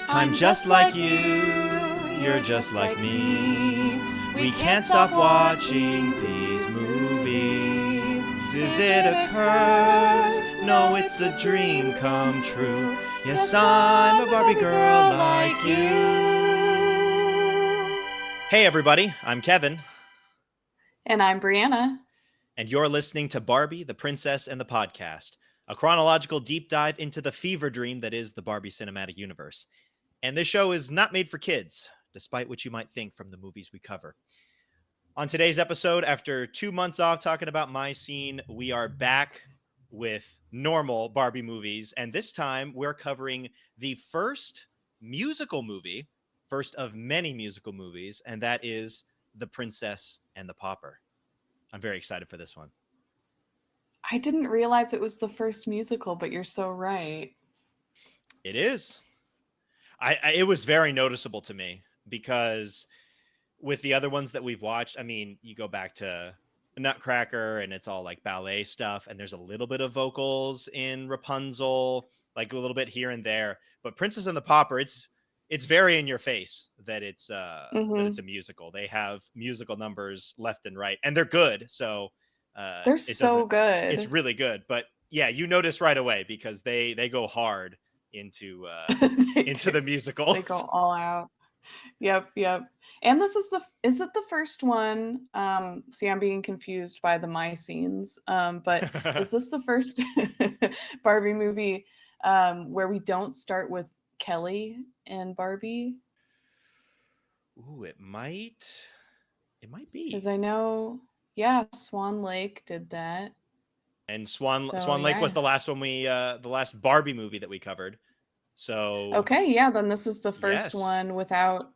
I'm just like you, you're just like me. We can't stop watching these movies. Is it a curse? No, it's a dream come true. Yes, I'm a Barbie girl like you. Hey everybody, I'm Kevin. And I'm Brianna. And you're listening to Barbie, the Princess, and the Podcast, a chronological deep dive into the fever dream that is the Barbie cinematic universe. And this show is not made for kids, despite what you might think from the movies we cover. On today's episode, after 2 months off talking about my scene, we are back with normal Barbie movies. And this time we're covering the first musical movie, first of many musical movies, and that is The Princess and the Pauper. I'm very excited for this one. I didn't realize it was the first musical, but you're so right. It is. It was very noticeable to me because with the other ones that we've watched, I mean, you go back to Nutcracker and it's all like ballet stuff, and there's a little bit of vocals in Rapunzel, like a little bit here and there. But Princess and the Pauper, it's very in your face that it's a Hmm. musical. They have musical numbers left and right, and they're good. So They're it so doesn't. It's good. really good. But yeah, you notice right away because they go hard into They into do. the They go musicals. all out. Yep. And this is it the first one? See, I'm being confused by the my scenes. But is this the first Barbie movie where we don't start with Kelly and Barbie? Ooh, it might Because be. I know, yeah, Swan Lake did that. And Swan So Swan Lake was yeah. the last Barbie movie that we covered. So Okay, yeah, then this is the first yes, one without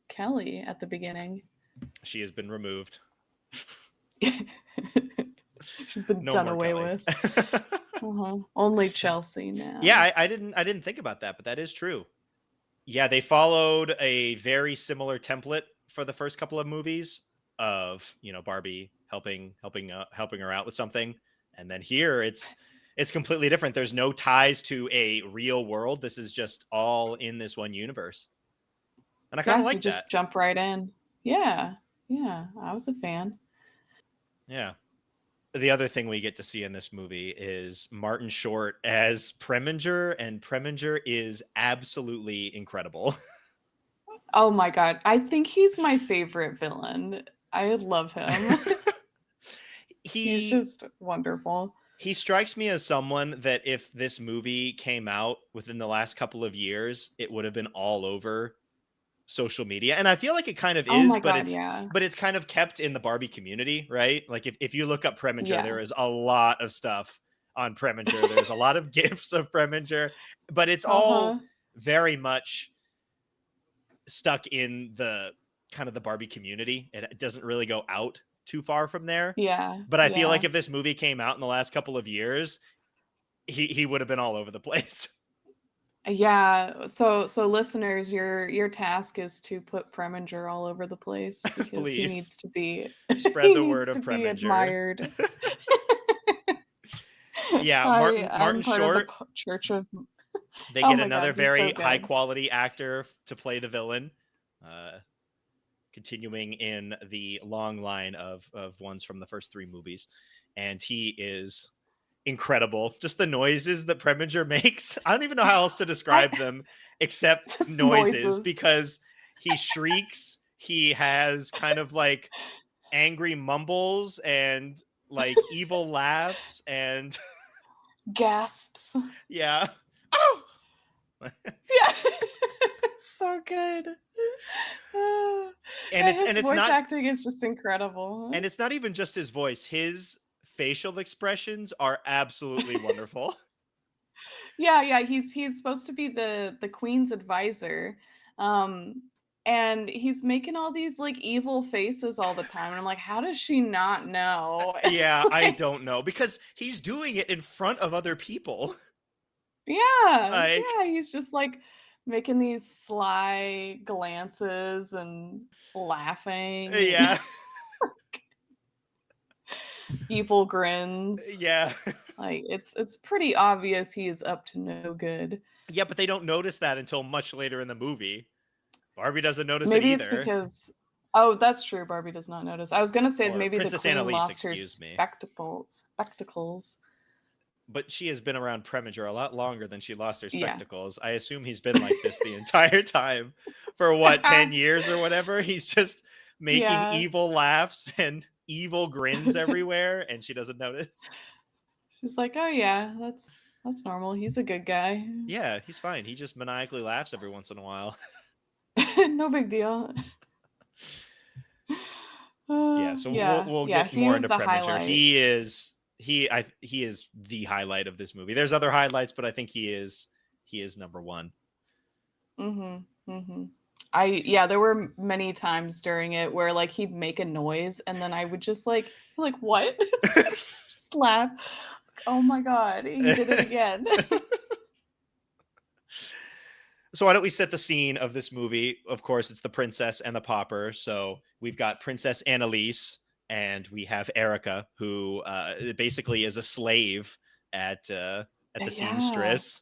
Kelly at the beginning. she has been removed. She's been No done more away Kelly. with. Only Chelsea Yeah, now. I didn't think about that, but that is true. Yeah, they followed a very similar template for the first couple of movies of, Barbie helping her out with something. And then here it's completely different. There's no ties to a real world. This is just all in this one universe. And I kind of Yeah, we like that. just jump right in. Yeah, yeah, I was a fan. Yeah. The other thing we get to see in this movie is Martin Short as Preminger, and Preminger is absolutely incredible. Oh my god, I think he's my favorite villain. I love him. He's he just wonderful. he strikes me as someone that if this movie came out within the last couple of years, it would have been all over social media. And I feel like it kind of Oh is, my but god, it's yeah. but it's kind of kept in the Barbie community, right? Like if you look up Preminger, Yeah. there is a lot of stuff on Preminger. There's a lot of gifs of Preminger, but it's all Uh-huh. very much stuck in the kind of the Barbie community. It doesn't really go out too far from there. Yeah, But I feel like yeah. if this movie came out in the last couple of years, he would have been all over the place. Yeah, so listeners, your task is to put Preminger all over the place because he Please needs to be spread he the word needs of to be Preminger. admired. Yeah, I Martin I'm part of the Short. church of. They Oh get my another god, he's so very high good. quality actor to play the villain. Uh, Continuing in the long line of ones from the first three movies, and he is incredible. Just the noises that Preminger makes. I don't even know how else to I describe them except just noises noises. because he shrieks. He has kind of like angry mumbles and like evil laughs and Gasps. yeah. Oh! Yeah. So good. Ah, and and it's his and it's voice not acting is just incredible. and it's not even just his voice. His facial expressions are absolutely wonderful. Yeah, he's supposed to be the queen's advisor. Um and he's making all these like evil faces all the time. And I'm like, how does she not know? Yeah, I Like, don't know because he's doing it in front of other people. Like, yeah, he's just like making these sly glances and laughing and yeah, evil grins. yeah. Like it's pretty obvious he is up to no good. Yeah, but they don't notice that until much later in the movie. Barbie doesn't notice it Maybe it's either. because oh, that's true. Barbie does not notice. I was gonna say Or maybe the Princess queen Annalise, lost her excuse me. spectacles. But she has been around Preminger a lot longer than she lost her Yeah. spectacles. I assume he's been like this the entire time for what, 10 years or whatever? He's just making Yeah. evil laughs and evil grins everywhere, and she doesn't notice. She's like, oh yeah, that's normal. He's a good guy. Yeah, he's fine. He just maniacally laughs every once in a while. No big deal. Yeah, so Yeah, we'll yeah, get he more is into the Preminger. highlight. He is the highlight of this movie. There's other highlights, but I think he is number one. Mm-hmm. Mm-hmm. Yeah, there were many times during it where like he'd make a noise and then I would just like what? Just laugh. Oh my god, he did it again. So why don't we set the scene of this movie? Of course, it's the princess and the pauper. So we've got Princess Annalise and we have Erica, who basically is a slave at the Yeah. seamstress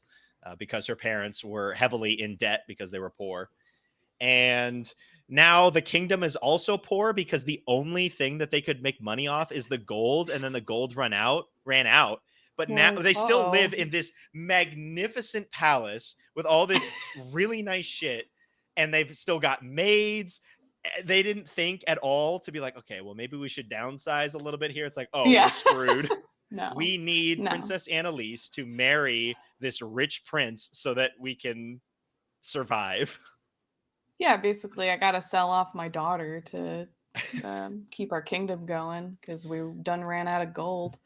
because her parents were heavily in debt because they were poor. And now the kingdom is also poor because the only thing that they could make money off is the gold, and then the gold ran out. But You're now like, they still live uh-oh. in this magnificent palace with all this really nice shit, and they've still got maids. They didn't think at all to be like, okay, well, maybe we should downsize a little bit here. It's like, oh, we're Yeah. screwed. No. We need No. Princess Annalise to marry this rich prince so that we can survive. Yeah, basically I gotta sell off my daughter to keep our kingdom going because we done ran out of gold.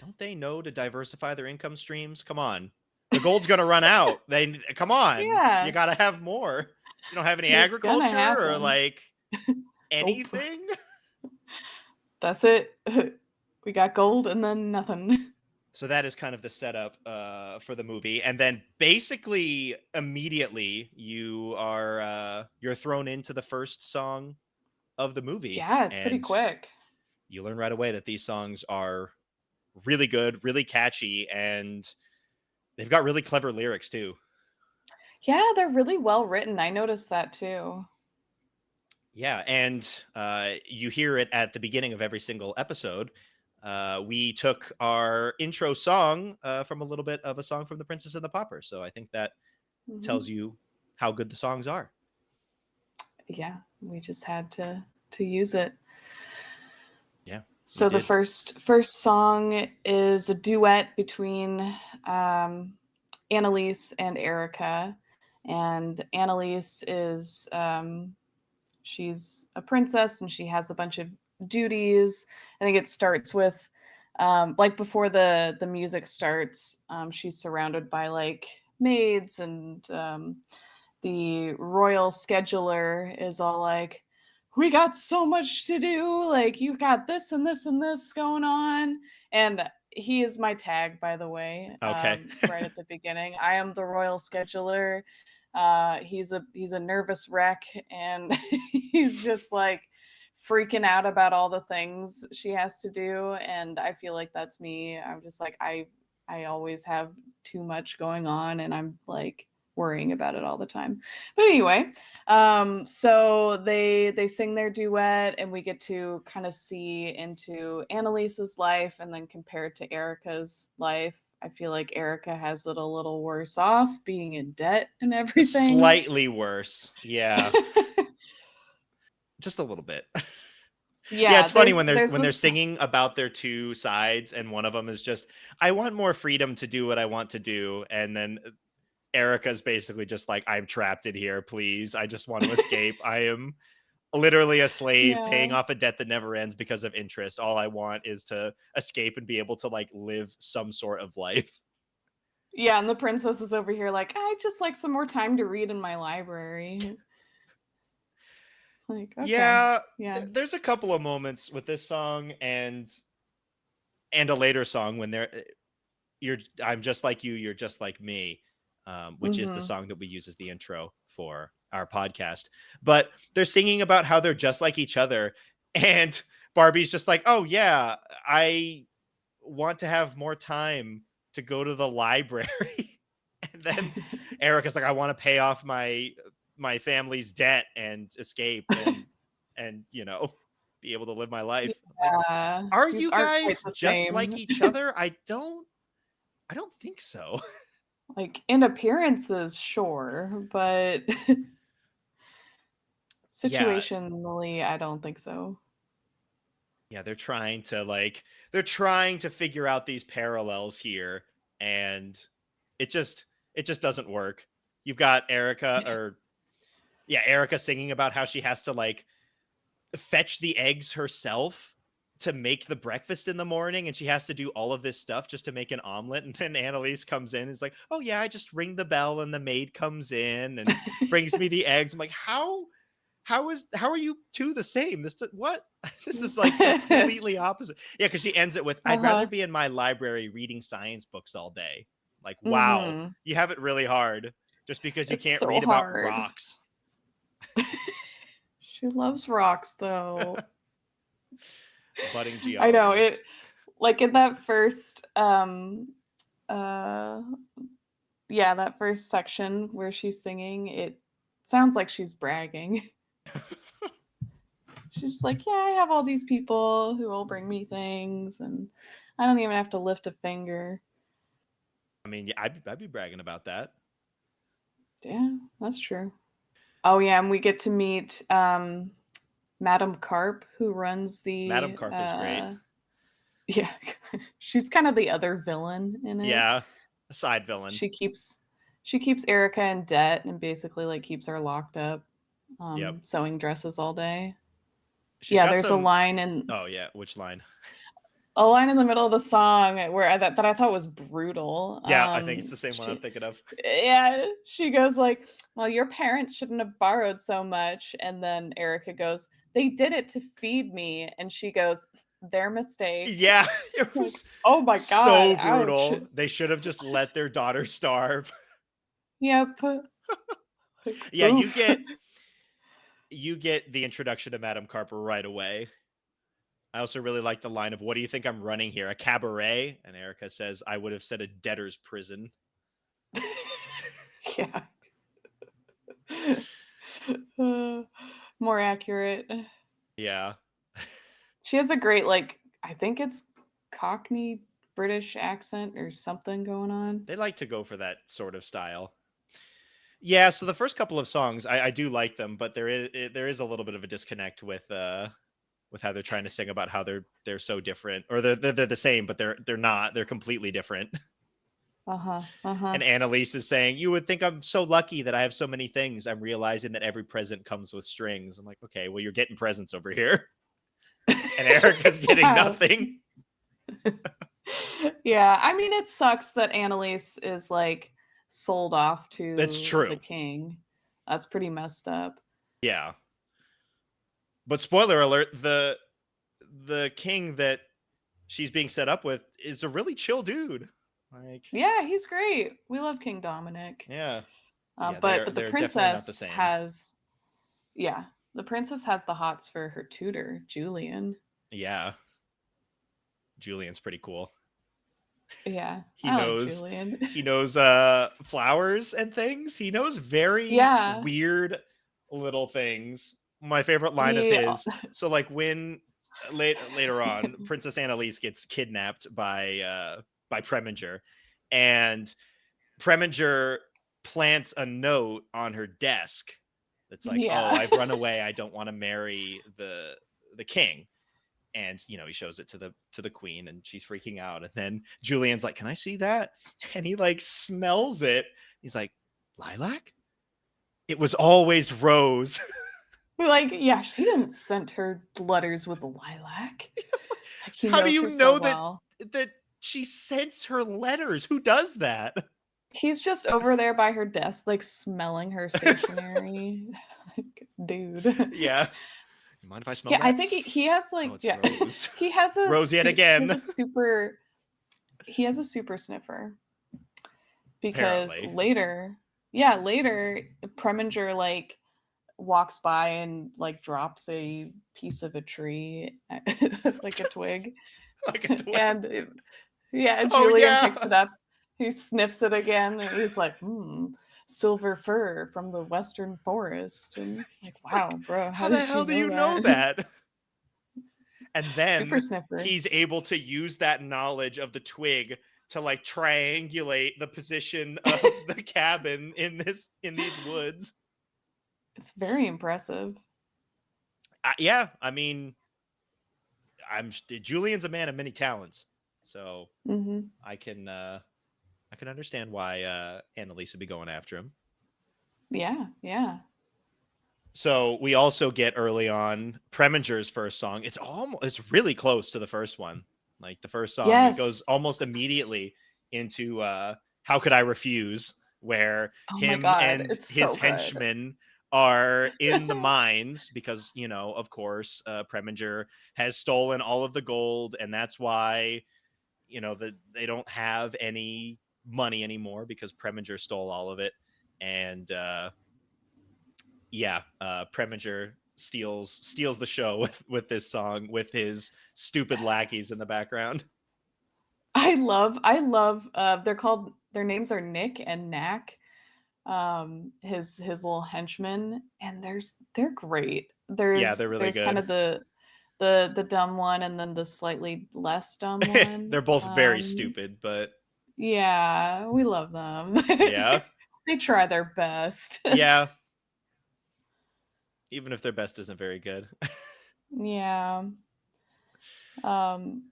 Don't they know to diversify their income streams? Come on. The gold's going to run out. They come on. You Yeah, got to have more. You don't have any it's gonna agriculture or happen. like Nope. anything? That's it. We got gold and then nothing. So that is kind of the setup for the movie, and then basically immediately you're thrown into the first song of the movie, Yeah, it's pretty and quick. you learn right away that these songs are really good, really catchy, and they've got really clever lyrics too. Yeah, they're really well written. I noticed that too. Yeah, and you hear it at the beginning of every single episode. We took our intro song from a little bit of a song from The Princess and the Pauper, so I think that tells Hmm. you how good the songs are. Yeah, we just had to use it. Yeah, we So the did. first song is a duet between um, Annalise and Erica, and Annalise is she's a princess and she has a bunch of duties. I think it starts with like before the music starts, she's surrounded by like maids and the royal scheduler is all like, we got so much to do, like you got this and this and this going on. And he is my tag, by the way, Okay. right at the beginning. I am the royal scheduler. He's a nervous wreck and he's just like freaking out about all the things she has to do, and I feel like that's me. I'm just like I always have too much going on and I'm like worrying about it all the time. But anyway, so they sing their duet and we get to kind of see into Annalise's life and then compared to Erica's life. I feel like Erica has it a little worse off being in debt and everything. Slightly worse. Yeah, just a little bit. Yeah, Yeah, it's funny there's when they're this. singing about their two sides, and one of them is just, I want more freedom to do what I want to do, and then Erica's basically just like, I'm trapped in here, please. I just want to escape. I am literally a slave paying Yeah. off a debt that never ends because of interest. All I want is to escape and be able to like live some sort of life. Yeah, and the princess is over here like, I just like some more time to read in my library. Like, okay. Yeah, Yeah. there's a couple of moments with this song and a later song when they're you're I'm just like you, you're just like me, which is the Mm-hmm. song that we use as the intro for our podcast. But they're singing about how they're just like each other, and Barbie's just like, oh yeah, I want to have more time to go to the library. And then Erica's like, I want to pay off my family's debt and escape and be able to live my life. Like, Yeah, are these you aren't quite guys the just like same. each other? I don't think so. Like, in appearances, sure, but Yeah. situationally, I don't think so. Yeah, they're trying to figure out these parallels here, and it just it just doesn't work. You've got Erica singing about how she has to like fetch the eggs herself to make the breakfast in the morning, and she has to do all of this stuff just to make an omelet. And then Annalise comes in and is like, oh yeah, I just ring the bell and the maid comes in and brings me the eggs. I'm like, how are you two the same? What? This is like completely opposite. Yeah, because she ends it with, I'd rather Uh-huh. be in my library reading science books all day. Like, wow, Mhm. you have it really hard just because you It's can't so read about hard. rocks. She loves rocks, though. Budding I know geologist. it. Like in that first, uh, yeah, that first section where she's singing, it sounds like she's bragging. She's like, "Yeah, I have all these people who will bring me things, and I don't even have to lift a finger." I mean, yeah, I'd be bragging about that. Yeah, that's true. Oh yeah, and we get to meet Madame Carp, who runs Madam the Carp is great. yeah, she's kind of the other villain in it. Yeah, a side villain. She keeps she keeps Erica in debt and basically like keeps her locked up, Yep. sewing dresses all day. She's Yeah, got there's a some. line in Oh yeah, which line? the middle of the song where that I thought was brutal. Yeah, I think it's the same one I'm thinking of. Yeah, she goes like, "Well, your parents shouldn't have borrowed so much." And then Erica goes, "They did it to feed me." And she goes, "Their mistake." Yeah, it Like, was oh my god, so ouch. brutal. They should have just let their daughter starve. Yep. Like, Yeah, you oof. get you get the introduction to Madame Carper right away. I also really like the line of, "What do you think I'm running here? A cabaret?" And Erica says, "I would have said a debtor's prison." Yeah. Uh, more accurate. Yeah, She has a great, like, I think it's Cockney British accent or something going on. they like to go for that sort of style. Yeah, so the first couple of songs, I do like them, but there is a little bit of a disconnect with how they're trying to sing about how they're so different, or they're the same, but they're not. They're completely different. Uh-huh. Uh-huh. And Annalise is saying, "You would think I'm so lucky that I have so many things. I'm realizing that every present comes with strings." I'm like, okay, well, you're getting presents over here, and Erica's getting Yeah. nothing. Yeah, I mean, it sucks that Annalise is, like, sold off That's to the true. king. That's pretty messed up. Yeah, but spoiler alert: the king that she's being set up with is a really chill dude. Like, Yeah, he's great. We love King Dominic. yeah, yeah, But they're the they're definitely not the princess same. has yeah, the princess has the hots for her tutor, Julian. Yeah, Julian's pretty cool. Yeah, He I like knows Julian. he knows flowers and things. He knows very Yeah, weird little things. My favorite line of he his, so like when later on Princess Annalise gets kidnapped by Preminger, and Preminger plants a note on her desk that's like, "Oh, yeah. I've run away. I don't want to marry the king." And he shows it to the queen, and she's freaking out. And then Julian's like, "Can I see that?" And he like smells it. He's like, "Lilac? It was always rose." We're like, yeah, she didn't send her letters with lilac. Like he How do knows you her so know that well. that she sends her letters? Who does that? He's just over there by her desk, like smelling her stationery. Like, dude. Yeah. You mind if I smell Yeah, I that? think he has Oh, like it's yeah, rose. he has a Rose yet he has again. a super he has a super sniffer because Apparently. later Preminger like walks by and like drops a piece of a tree like a twig like a twig. Yeah, Oh Julian picks yeah. it up. He sniffs it again, and he's like, silver fir from the western forest." And like, wow, Like, bro, how how the did you hell do know you know that? that? And Super then sniffer. he's able to use that knowledge of the twig to like triangulate the position of the cabin in these woods. It's very impressive. Yeah, I mean, Julian's a man of many talents, so Hmm. I can understand why Annalise would be going after him. Yeah, yeah. So we also get early on Preminger's first song. It's really close to the first one. Like the first song, it goes Yes. almost immediately into "How Could I Refuse," where Oh my him God, and it's his so good. henchmen are in the mines because of course, Preminger has stolen all of the gold, and that's why that they don't have any money anymore because Preminger stole all of it, and Preminger steals the show with this song with his stupid lackeys in the background. I love their names are Nick and Knack. His little henchmen, and they're great. Yeah, they're There's really there's kind good. of the dumb one and then the slightly less dumb one. They're both very stupid, but Yeah, we love them. yeah. They try their best. Yeah, even if their best isn't very good. Yeah. Um,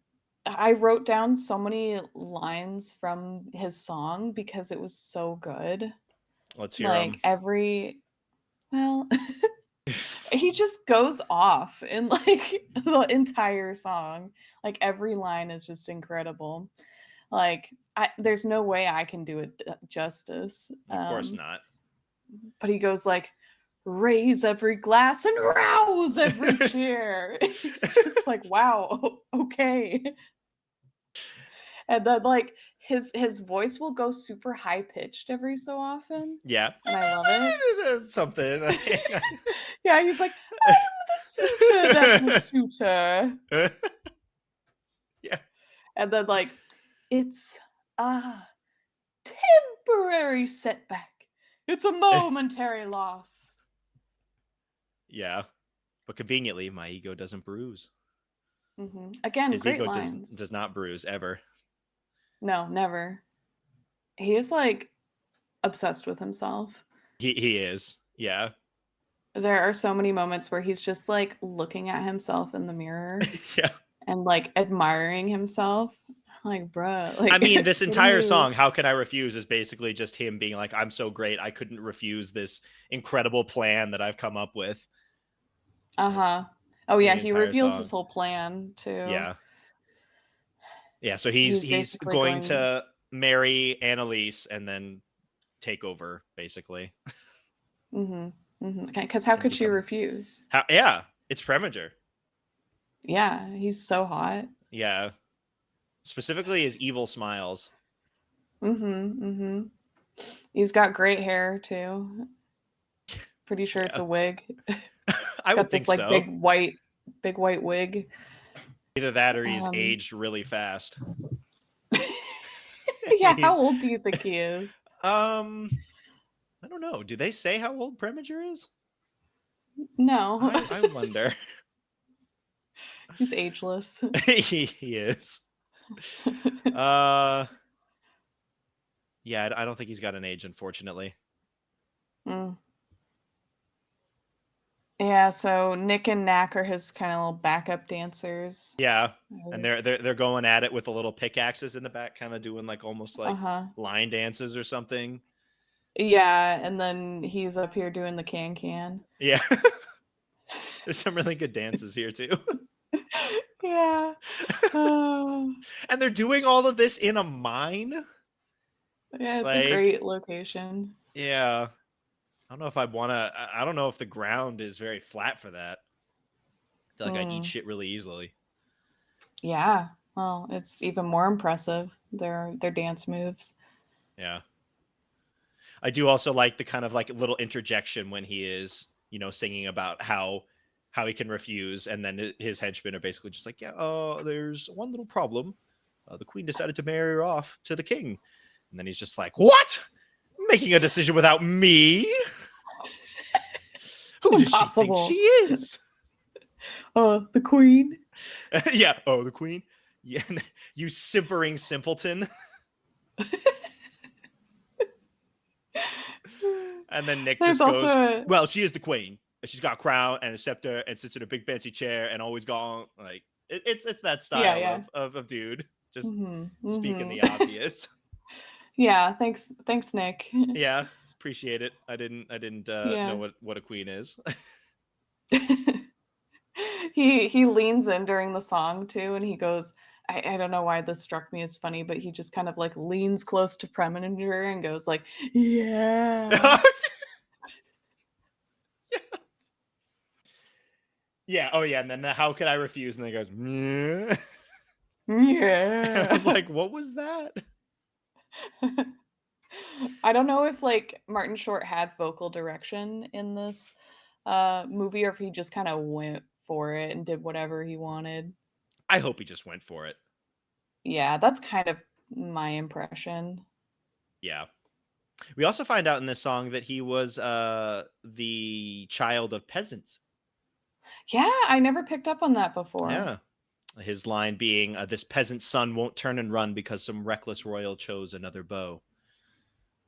I wrote down so many lines from his song because it was so good. Let's hear Like them. every well, he just goes off in like the entire song. Like every line is just incredible. Like there's no way I can do it justice. Of course not. But he goes like, "Raise every glass and rouse every cheer." It's just like, wow, okay. And then like his voice will go super high pitched every so often, Yeah. and I love it. Something. Yeah, he's like, "I am the suitor that will suit her." Yeah. And then like, "It's a temporary setback. It's a momentary loss." Yeah. But conveniently, my ego doesn't bruise. Again, His great ego does lines. does not bruise ever. No, never. He is like obsessed with himself. He is. Yeah. There are so many moments where he's just like looking at himself in the mirror Yeah. and like admiring himself. Like, bruh, I like, mean, this what are entire you? song, "How Can I Refuse," is basically just him being like, "I'm so great, I couldn't refuse this incredible plan that I've come up with." Uh That's huh. Oh yeah, the he entire reveals his song. whole plan too. Yeah. Yeah, so he's He's he's basically going going. to marry Annalise and then take over, basically, Because how and could she become refuse? yeah, it's Preminger. Yeah, he's so hot. Yeah. Specifically his evil smiles. Mm-hmm. Mm-hmm. He's got great hair too. Pretty sure it's Yeah. a wig. He's I would got think this like so. big white wig. Either that or he's Um, aged really fast. yeah, how He's old do you think he is? um I don't know. Do they say how old Preminger is? No, I wonder. he's ageless. He is. Uh yeah, I don't think he's got an age, unfortunately. Mm. Yeah, so Nick and Knack are his kind of little backup dancers. Yeah. And they're going at it with the little pickaxes in the back, kind of doing like almost Uh like huh. line dances or something. Yeah, and then he's up here doing the can. Yeah. There's some really good dances here too. Yeah. Oh, And they're doing all of this in a mine? yeah, it's a Like, great location. yeah. I don't know if I'd want to. I don't know if the ground is very flat for that. I feel like I'd eat Mm. shit really easily. Yeah. Well, it's even more impressive. Their dance moves. Yeah. I do also like the kind of like little interjection when he is, singing about how he can refuse, and then his henchmen are basically just like, yeah, there's one little problem. The queen decided to marry her off to the king, and then he's just like, what? Making a decision without me? Who does she think she Impossible. is? The queen. Yeah. Oh, the queen. Yeah. You simpering simpleton. And then Nick There's just also goes, a well, she is the queen. She's got a crown and a scepter and sits in a big fancy chair and always gone. Like it's that yeah, style yeah. of dude just speaking Mm-hmm. the obvious. Yeah, thanks, Nick. Yeah, appreciate it. I didn't Yeah. know what a queen is. He leans in during the song too, and he goes, I don't know why this struck me as funny, but he just kind of like leans close to Preminger and goes like, yeah. Yeah. Oh yeah. And then how could I refuse? And then he goes, meh. And I was Yeah. like, what was that? I don't know if like Martin Short had vocal direction in this movie or if he just kind of went for it and did whatever he wanted. I hope he just went for it. Yeah, that's kind of my impression. Yeah. We also find out in this song that he was the child of peasants. Yeah, I never picked up on that before. Yeah. His line being, this peasant's son won't turn and run because some reckless royal chose another beau.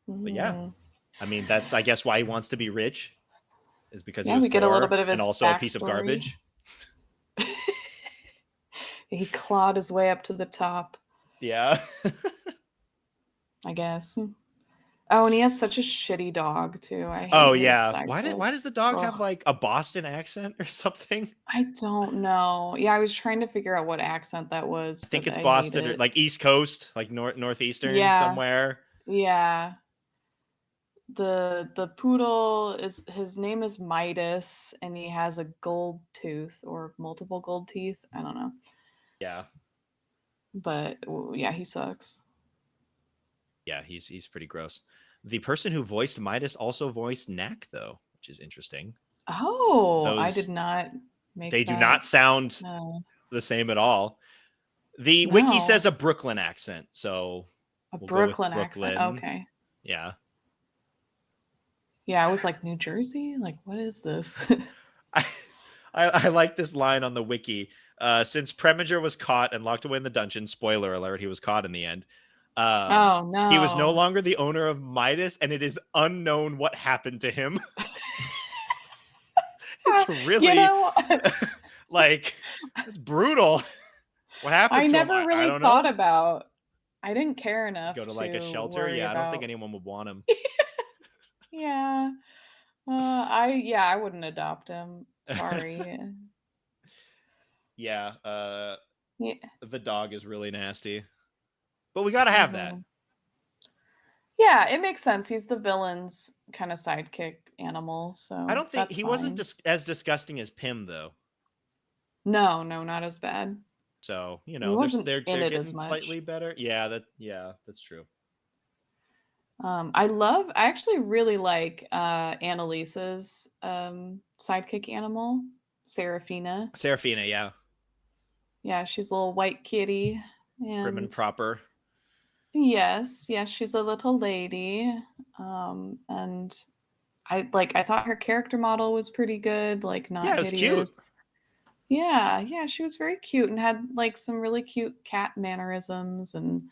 But yeah, Mm. I mean, that's, I guess, why he wants to be rich, is because he Yeah, was we get a little poor bit of and his also a piece of backstory. garbage. He clawed his way up to the top, Yeah. I guess. Oh, and he has such a shitty dog too. I Oh, hate his yeah. sidekick. Why does the dog have Ugh, like a Boston accent or something? I don't know. Yeah, I was trying to figure out what accent that was, I think but it's I hate Boston or it. like East Coast, like northeastern Yeah, somewhere. yeah. The poodle is his name is Midas, and he has a gold tooth or multiple gold teeth. I don't know, Yeah. but yeah, he sucks. Yeah, he's pretty gross. The person who voiced Midas also voiced Knack, though, which is interesting. Oh, I did Those not they make do that. not sound No, the same at all. The wiki no, says a Brooklyn accent, so a we'll go with Brooklyn accent. Brooklyn. Okay, Yeah. yeah, I was like New Jersey. Like, what is this? I, I like this line on the wiki. Since Preminger was caught and locked away in the dungeon, spoiler alert, he was caught in the end. Oh He was no no. longer the owner of Midas, and it is unknown what happened to him. It's You really know, like it's brutal. What I happened to him? never I really don't thought know. about. I didn't care Go enough to like a to shelter. worry Yeah, I don't think about. anyone would want him. Yeah. I wouldn't adopt him. Sorry. Yeah, Yeah. the dog is really nasty, but we gotta have that. hmm Yeah, it makes sense. He's the villain's kind of sidekick animal, I so don't think that's he wasn't fine. as disgusting as Pym though. No, no, not as bad. So He wasn't in they're it as getting much. slightly better. Yeah, that's true. I actually really like Annalise's sidekick animal, Serafina. Serafina, yeah, Yeah, she's a little white kitty. prim and And proper. yes, she's a little lady. And I thought her character model was pretty good, like not Yeah, it was cute. hideous. Yeah, she was very cute and had like some really cute cat mannerisms and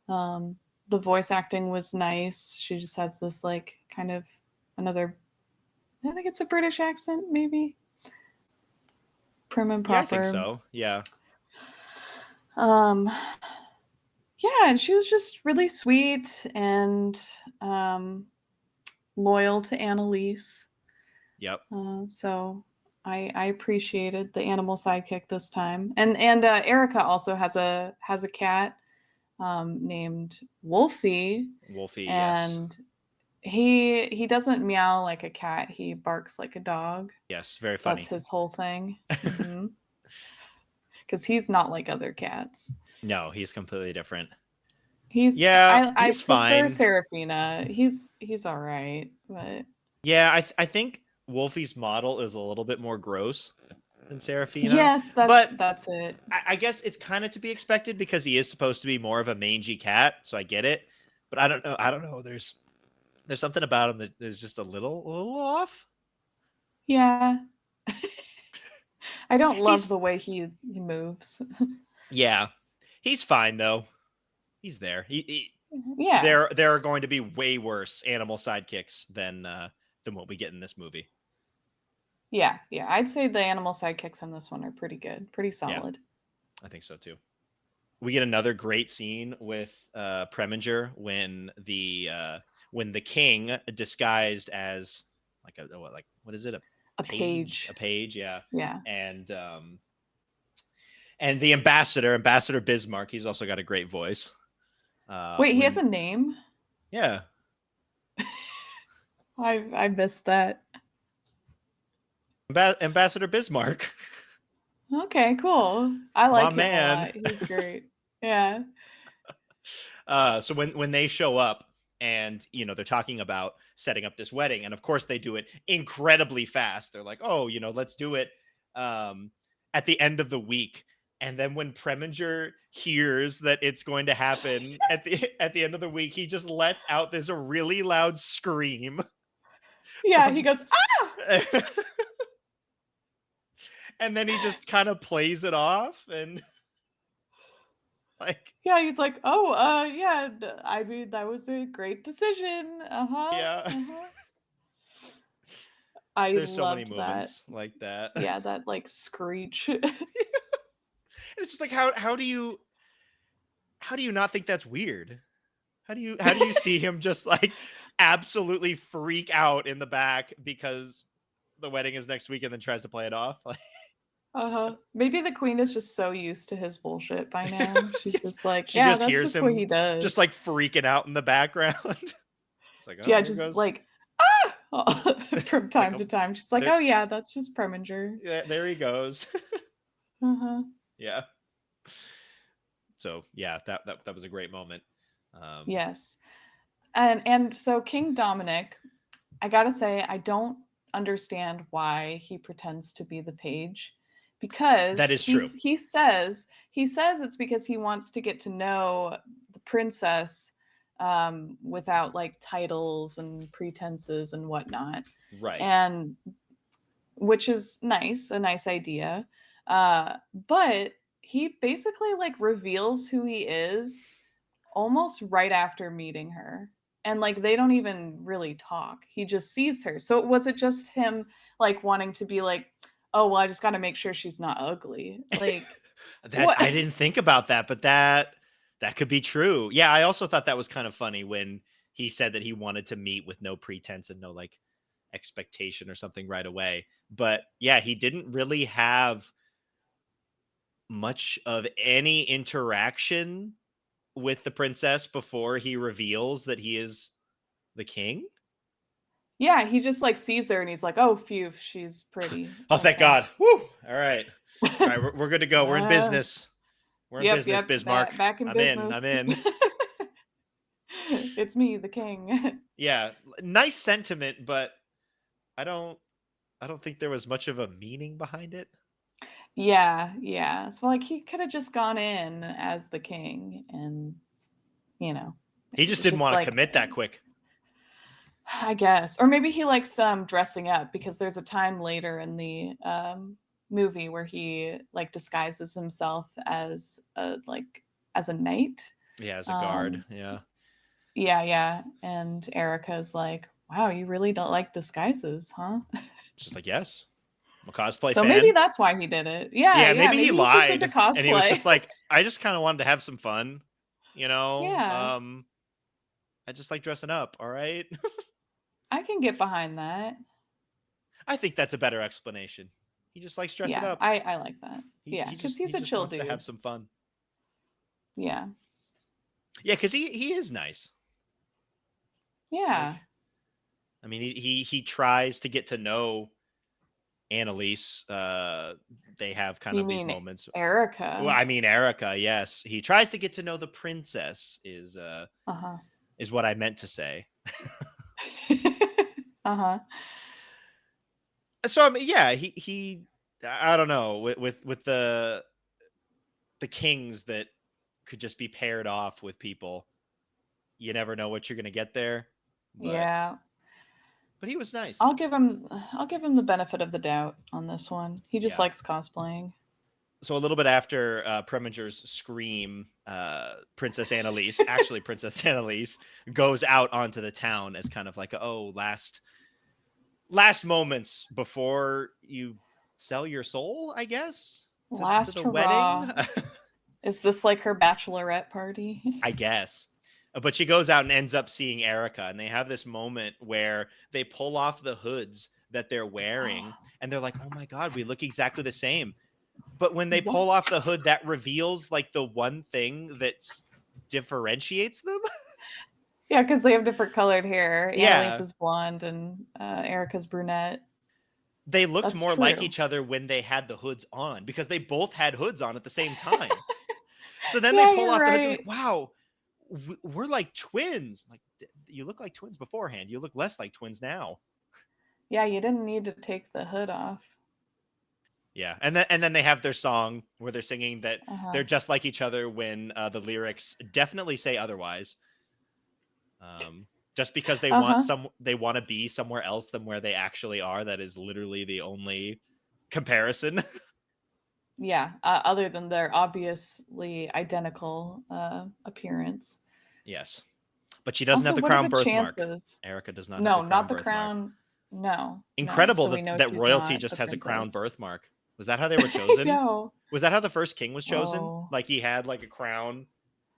um the voice acting was nice. She just has this like kind of another I think it's a British accent, maybe. Prim and Yeah, I think proper. so. Yeah, Um yeah, and she was just really sweet and um loyal to Annalise. yep. So I appreciated the animal sidekick this time, and Erica also has a cat named Wolfie, Wolfie, yes, and he doesn't meow like a cat. He barks like a dog. yes, very That's funny. his whole thing. Because he's not like other cats. No, he's completely different. He's Yeah, I he's prefer fine. Serafina. He's all right, but Yeah, I think Wolfie's model is a little bit more gross than Serafina, Yes, but that's it. I guess it's kind of to be expected because he is supposed to be more of a mangy cat, so I get it. But I don't know. I don't know. There's something about him that is just a little off. Yeah. I don't love He's the way he moves. yeah, he's fine though. He's there. Yeah. There are going to be way worse animal sidekicks than what we get in this movie. Yeah, yeah. I'd say the animal sidekicks in this one are pretty good, pretty Yeah, solid. I think so too. We get another great scene with Preminger when the king disguised as like what is it, a A page, page. yeah, Yeah. and the ambassador Bismarck, he's also got a great voice. Wait, he has When a name? yeah, I missed that. Ambassador Bismarck, Okay, cool. I my like him a man. lot. He's great. Yeah. So when they show up and they're talking about setting up this wedding, and of course they do it incredibly fast. They're like, oh, let's do it at the end of the week. And then when Preminger hears that it's going to happen at the end of the week, he just lets out this really loud scream Yeah, he from goes, ah! and then he just kind of plays it off and like Yeah, he's like, oh, yeah, I mean, that was a great decision. Uh-huh. yeah. Uh-huh. I There's so many loved that. moments like that. Yeah, that like screech. It's just like how do you not think that's weird? How do you see him just like absolutely freak out in the back because the wedding is next week and then tries to play it off? Like, Uh-huh. Maybe the queen is just so used to his bullshit by now. She's just like, she yeah, just that's hears just what he him just does. like freaking out in the background. It's like, oh, Yeah, here just goes. like, ah! From It's like time to time. She's like, there, oh yeah, that's just Preminger. yeah, there he goes. Uh-huh. Yeah. So yeah, that was a great moment. Um, Yes. And so King Dominic, I gotta say, I don't understand why he pretends to be the page, that because is true. he says it's because he wants to get to know the princess, without like titles and pretenses and whatnot, Right. and which is nice, a nice idea. But he basically like reveals who he is almost right after meeting her. And like they don't even really talk. He just sees her. So was it just him like wanting to be like, "Oh, well, I just got to make sure she's not ugly." Like That what? I didn't think about that, but that could be true. Yeah, I also thought that was kind of funny when he said that he wanted to meet with no pretense and no like expectation or something right away. But yeah, he didn't really have much of any interaction with the princess before he reveals that he is the king. Yeah, he just like sees her and he's like, "Oh, phew, she's pretty." Oh, thank Okay. God. Woo. All right. All right, we're good to go. We're in uh, business. We're in yep, business, yep, Bismarck. back in I'm in. I'm business. in. It's me, the king. Yeah, nice sentiment, but I don't I don't think there was much of a meaning behind it. Yeah, yeah. So like he could have just gone in as the king and, you know, He it just was didn't just want to like, commit that quick. I guess. Or maybe he likes dressing up, because there's a time later in the movie where he like disguises himself as a knight. Yeah, as a guard. Um Yeah. yeah, yeah. And Erica's like, "Wow, you really don't like disguises, huh?" It's just like, yes, I'm a cosplay So maybe fan. that's why he did it. Yeah, Yeah, yeah, maybe he maybe he's just into lied and he was cosplay. just like, I just kind of wanted to have some fun, you know? Yeah. I just like dressing up, all right? I can get behind that. I think that's a better explanation. He just likes dressing Yeah, up. I like that. He Yeah, he because just he's he a just chill wants to have dude. some fun. Yeah. Yeah, cuz he is nice. Yeah. Like I mean, he tries to get to know Annalise. They have kind You of these mean moments. Well, Erica? I mean Erica, yes. He tries to get to know the princess Uh-huh. is what I meant to say. Uh-huh. So I mean, yeah, he I don't know, with the kings that could just be paired off with people. You never know what you're gonna get there, but Yeah. he was nice. I'll give him the benefit of the doubt on this one. He just Yeah. likes cosplaying. So a little bit after Preminger's scream, Princess Annalise, actually Princess Annalise, goes out onto the town as kind of like, oh, last moments before you sell your soul, I guess, to Last the wedding. hurrah. Is this like her bachelorette party? I guess. But she goes out and ends up seeing Erica, and they have this moment where they pull off the hoods that they're wearing, and they're like, "Oh my god, we look exactly the same." But when they What? pull off the hood, that reveals like the one thing that differentiates them. Yeah, because they have different colored hair. Annalise Yeah, is blonde and Erica's brunette. they looked That's more like true. each other when they had the hoods on because they both had hoods on at the same time. So then they Yeah, pull you're off the hoods and right. like, wow, we're like twins. Like, you look like twins beforehand. You look less like twins now. Yeah, you didn't need to take the hood off. Yeah, and then they have their song where they're singing that Uh-huh. they're just like each other when the lyrics definitely say otherwise. Just because Uh-huh. they want to be somewhere else than where they actually are. That is literally the only comparison. Yeah, other than their obviously identical appearance. Yes, but she doesn't have Also, the what are crown the birthmark. chances? Erica does not have the No, crown not the birthmark. crown. No, no. Incredible So we that know she's royalty not just the has a crown princess. birthmark. Was that how they were chosen? Yo. Was that how the first king was chosen? Whoa. Like he had like a crown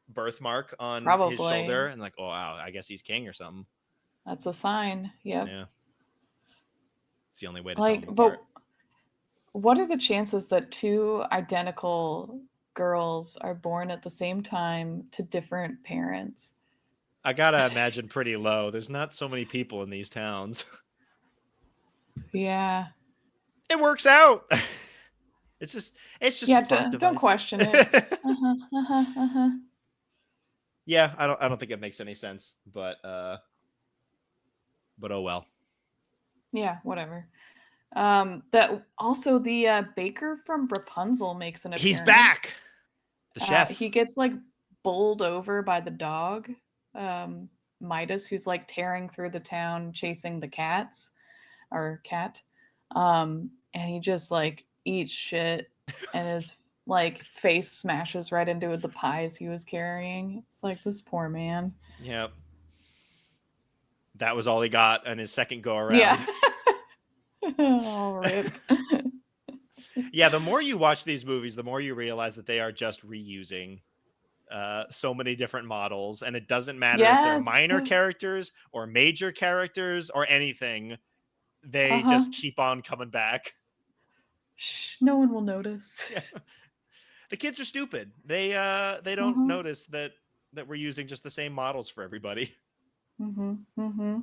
birthmark on his shoulder, Probably. and like, oh wow, I guess he's king or something. That's a sign. Yep. Yeah, it's the only way to tell Like, them but apart. what are the chances that two identical girls are born at the same time to different parents? I gotta imagine pretty low. There's not so many people in these towns. Yeah. It works out. It's just a Yeah, plot don't device. question it. Uh-huh. Uh-huh. Uh-huh. Yeah, I don't think it makes any sense, but oh well. Yeah, whatever. That also the baker from Rapunzel makes an He's appearance. back. The chef. He gets like bowled over by the dog, um, Midas, who's like tearing through the town chasing the cats or cat. And he just like eats shit and his like face smashes right into the pies he was carrying. It's like this poor man. Yep. That was all he got on his second go Yeah. around. Oh, rip. Yeah, the more you watch these movies, the more you realize that they are just reusing so many different models, and it doesn't matter if they're Yes. minor characters or major characters or anything. They Uh-huh. just keep on coming back. Shh, no one will notice. Yeah, the kids are stupid. They don't Uh-huh. notice that we're using just the same models for everybody. Mm-hmm. Mm-hmm.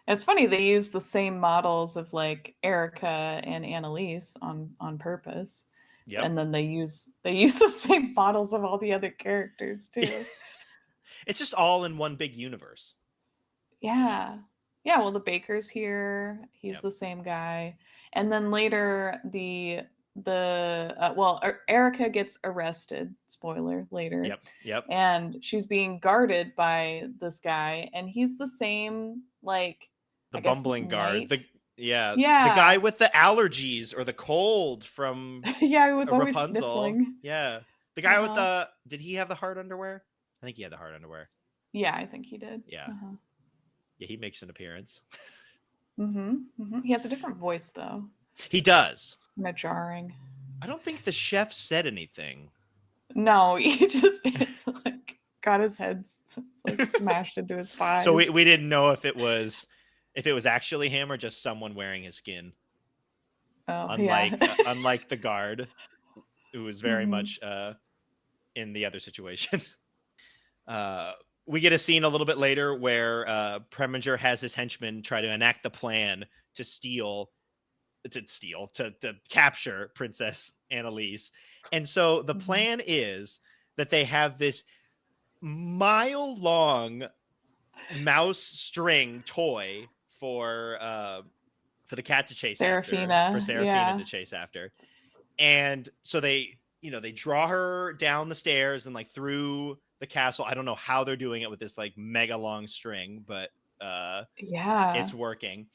It's funny they use the same models of like Erica and Annalise on purpose, Yep. and then they use the same models of all the other characters too. It's just all in one big universe. Yeah, yeah. Well, the baker's here. He's Yep. the same guy, and then later Erica gets arrested. Spoiler later, Yep. Yep. and she's being guarded by this guy, and he's the same like The I guess bumbling guard. knight. The guy Yeah. with the allergies or the cold from Yeah, he was always Rapunzel. sniffling. Yeah. The guy with Uh-huh. the did he have the hard underwear? I think he had the hard underwear. Yeah, I think he did. Yeah. Uh-huh. Yeah, he makes an appearance. He has a different voice though. He does. It's kind of jarring. I don't think the chef said anything. No, he just like got his head like smashed into his So pies. we didn't know if it was actually him or just someone wearing his skin. Oh, yeah. Unlike the guard, who was very Hmm. much in the other situation. Uh, we get a scene a little bit later where Preminger has his henchmen try to enact the plan to capture Princess Annalise. And so the Hmm. plan is that they have this mile long mouse string toy for for the cat to chase after, for Seraphina. Seraphina Yeah. to chase after. And so they, they draw her down the stairs and like through the castle. I don't know how they're doing it with this like mega long string, but Yeah. it's working.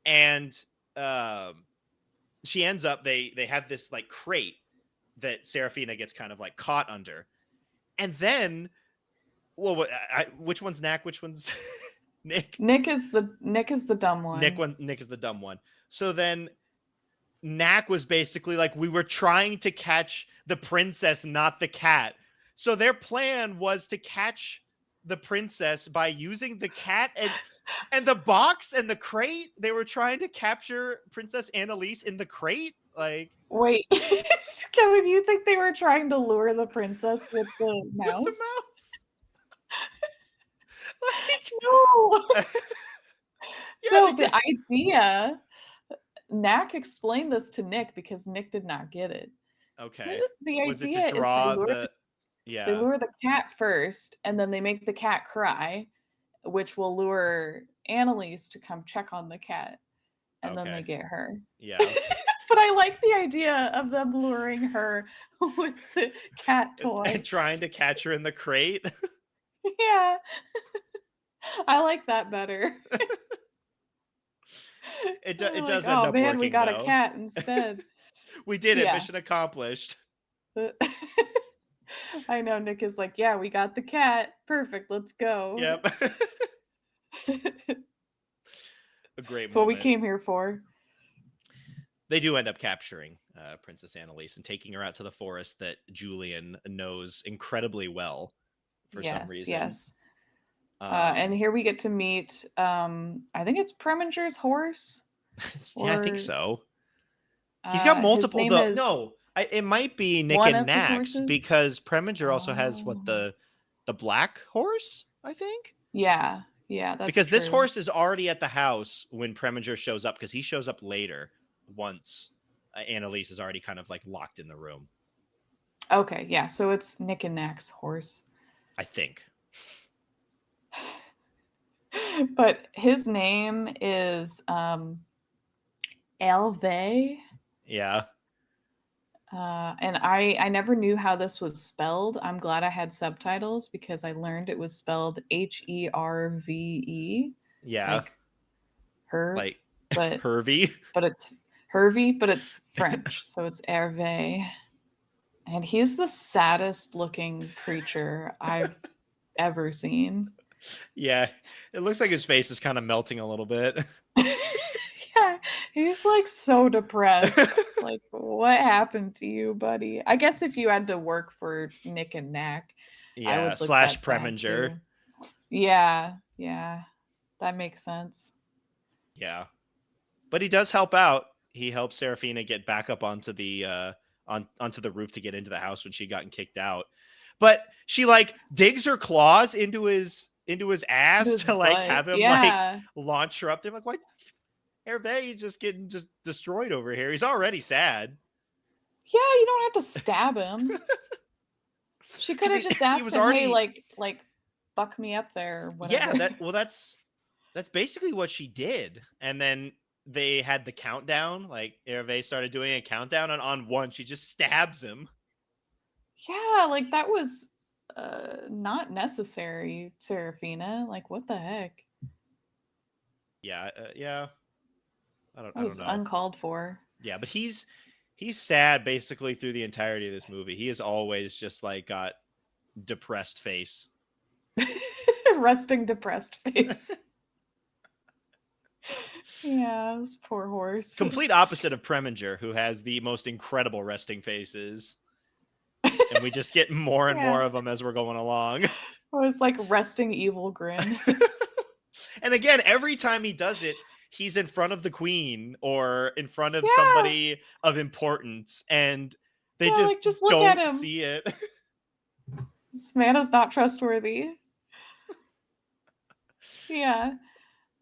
And she ends up, they have this like crate that Seraphina gets kind of like caught under. And then, well, which one's Knack? Which one's Nick? Nick is the dumb one. Nick is the dumb one. So then Knack was basically like, we were trying to catch the princess, not the cat. So their plan was to catch the princess by using the cat and the box and the crate. They were trying to capture Princess Annalise in the crate. Like, Wait, Kevin, do you think they were trying to lure the princess with the mouse? with the mouse. Like, No. yeah, So the idea, Knack explained this to Nick because Nick did not get it. okay. The Was it idea to is draw they yeah. lure the cat first, and then they make the cat cry, which will lure Annalise to come check on the cat, and then they Okay. get her. Yeah. But I like the idea of them luring her with the cat toy. And trying to catch her in the crate. Yeah. I like that better. It Like, does end oh up man, we working, got though. a cat instead. We did it. Yeah. Mission accomplished. I know Nick is like, yeah, we got the cat. Perfect. Let's go. Yep. A great That's what we moment. came here for. They do end up capturing Princess Annalise and taking her out to the forest that Julian knows incredibly well for some reason. Yes. And here we get to meet, I think it's Preminger's horse. Yeah, I think so. He's His got multiple, name though. is No, it might be Nick one and of his Nax, horses? because Preminger also has Oh. the black horse, I think. Yeah, that's Because this true. horse is already at the house when Preminger shows up, because he shows up later once Annalise is already kind of like locked in the room. Okay, yeah, so it's Nick and Nax's horse. I think. But his name is Elve. Yeah. And I never knew how this was spelled. I'm glad I had subtitles because I learned it was spelled Herve. Yeah. Like Herve. Like but Hervey. But it's Hervey, but it's French. So it's Hervé. And he's the saddest looking creature I've ever seen. Yeah. It looks like his face is kind of melting a little bit. Yeah, he's like so depressed. Like, what happened to you, buddy? I guess if you had to work for Nick and Knack, I would look / that sad Preminger. too. Yeah, that makes sense. Yeah, but he does help out. He helps Seraphina get back up onto the onto the roof to get into the house when she gotten kicked out. But she like digs her claws into his ass His to like butt. have him Yeah. like launch her up there. I'm like, why? Hervé just getting just destroyed over here. He's already sad. Yeah, you don't have to stab him. She could have just asked him, already... hey, like, buck me up there or whatever. Yeah, that's basically what she did. And then they had the countdown. Like, Hervé started doing a countdown, and on one, she just stabs him. Yeah, like, that was not necessary, Seraphina. Like, what the heck? Yeah, yeah. I don't know. Uncalled for. Yeah, but he's sad basically through the entirety of this movie. He is always just like got depressed face. Resting depressed face. Yeah, this poor horse. Complete opposite of Preminger, who has the most incredible resting faces. And we just get more and more of them as we're going along. It was like resting evil grin. And again, every time he does it, he's in front of the queen or in front of somebody of importance, and they just look at him. Don't see it. This man is not trustworthy. Yeah.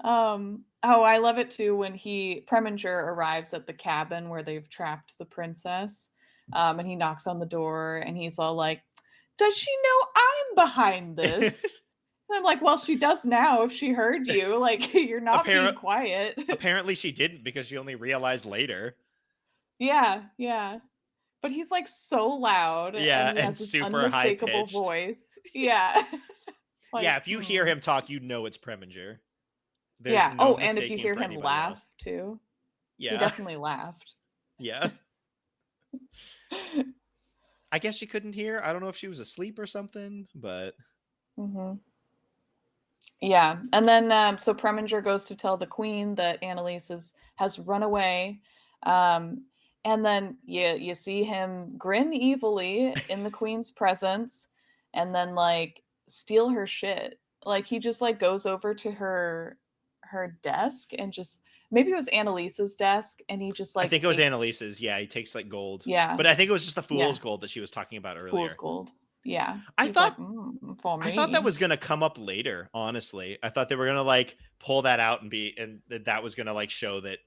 Oh, I love it too when Preminger arrives at the cabin where they've trapped the princess. And he knocks on the door and he's all like, does she know I'm behind this? And I'm like, well, she does now if she heard you. Like, you're not being Apparent quiet. apparently she didn't, because she only realized later. Yeah, yeah. But he's like so loud and Yeah, he and has this super high unmistakable pitched. voice. Yeah. Yeah, Like, if you hear him talk, you know it's Preminger. There's yeah. no Oh, and if you mistaking hear for him anybody laugh else. too, he Yeah. definitely laughed. Yeah. I guess she couldn't hear. I don't know if she was asleep or something, but Hmm. Yeah, and then so Preminger goes to tell the queen that Annalise has run away, um, and then you see him grin evilly in the queen's presence, and then like steal her shit. Like he just like goes over to her desk and just maybe it was Annalise's desk, and he just I like think it was takes Annalise's. Yeah, he takes like gold. yeah But I think it was just the yeah fool's gold that she was talking about fool's earlier. gold. Yeah, I he's like thought for I thought that me. was gonna come up later, honestly. I thought they were gonna like pull that out and that was gonna like show that,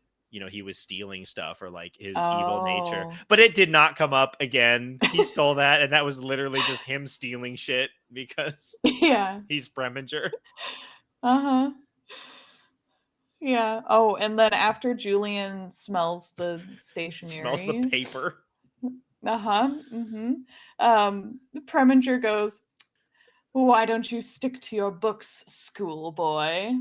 he was stealing stuff or like his evil nature. Oh But it did not come up again. He stole that, and that was literally just him stealing shit because yeah. he's Preminger. Uh huh. Yeah. Oh, and then after Julian smells the Smells the stationery, paper. uh-huh, Preminger goes, "Why don't you stick to your books, schoolboy?"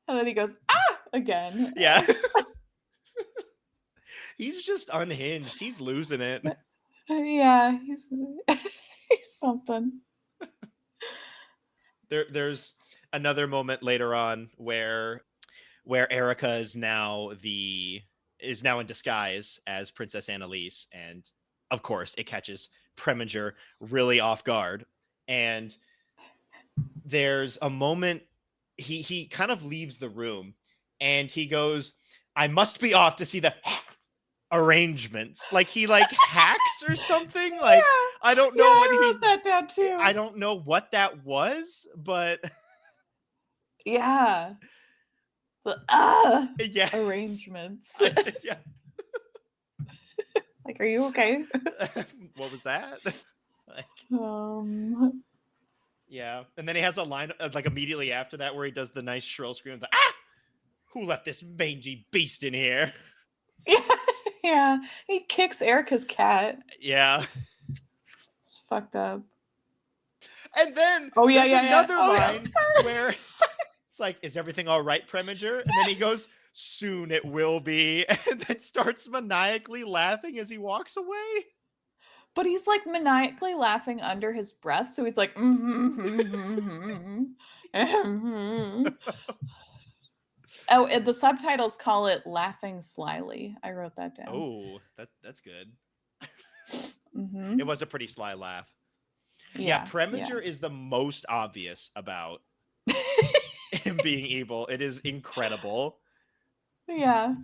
And then he goes, "Ah!" again. Yeah. Just like, He's just unhinged. He's losing it. yeah, he's he's something. There's another moment later on where Erica is now in disguise as Princess Annalise, and of course it catches Preminger really off guard. And there's a moment he kind of leaves the room, and he goes, "I must be off to see the arrangements." Like he like hacks or something. Like Yeah. I don't Yeah, know what I he wrote that down I too. don't know what that was, but Yeah. The yeah, arrangements. yeah. Like, are you okay? What was that? Like, Um yeah. And then he has a line like immediately after that where he does the nice shrill scream, like, "Ah! Who left this mangy beast in here?" Yeah, yeah. He kicks Erica's cat. Yeah. It's fucked up. And then Oh yeah, there's yeah, yeah. another Oh yeah. line where it's like, "Is everything all right, Preminger?" And then he goes, "Soon it will be," and then starts maniacally laughing as he walks away. But he's like maniacally laughing under his breath, so he's like, mhm. Oh, and the subtitles call it laughing slyly. I wrote that down. Oh, that's good. It Hmm. was a pretty sly laugh. Yeah, Yeah, yeah. Preminger is the most obvious about him being evil. It is incredible. Yeah.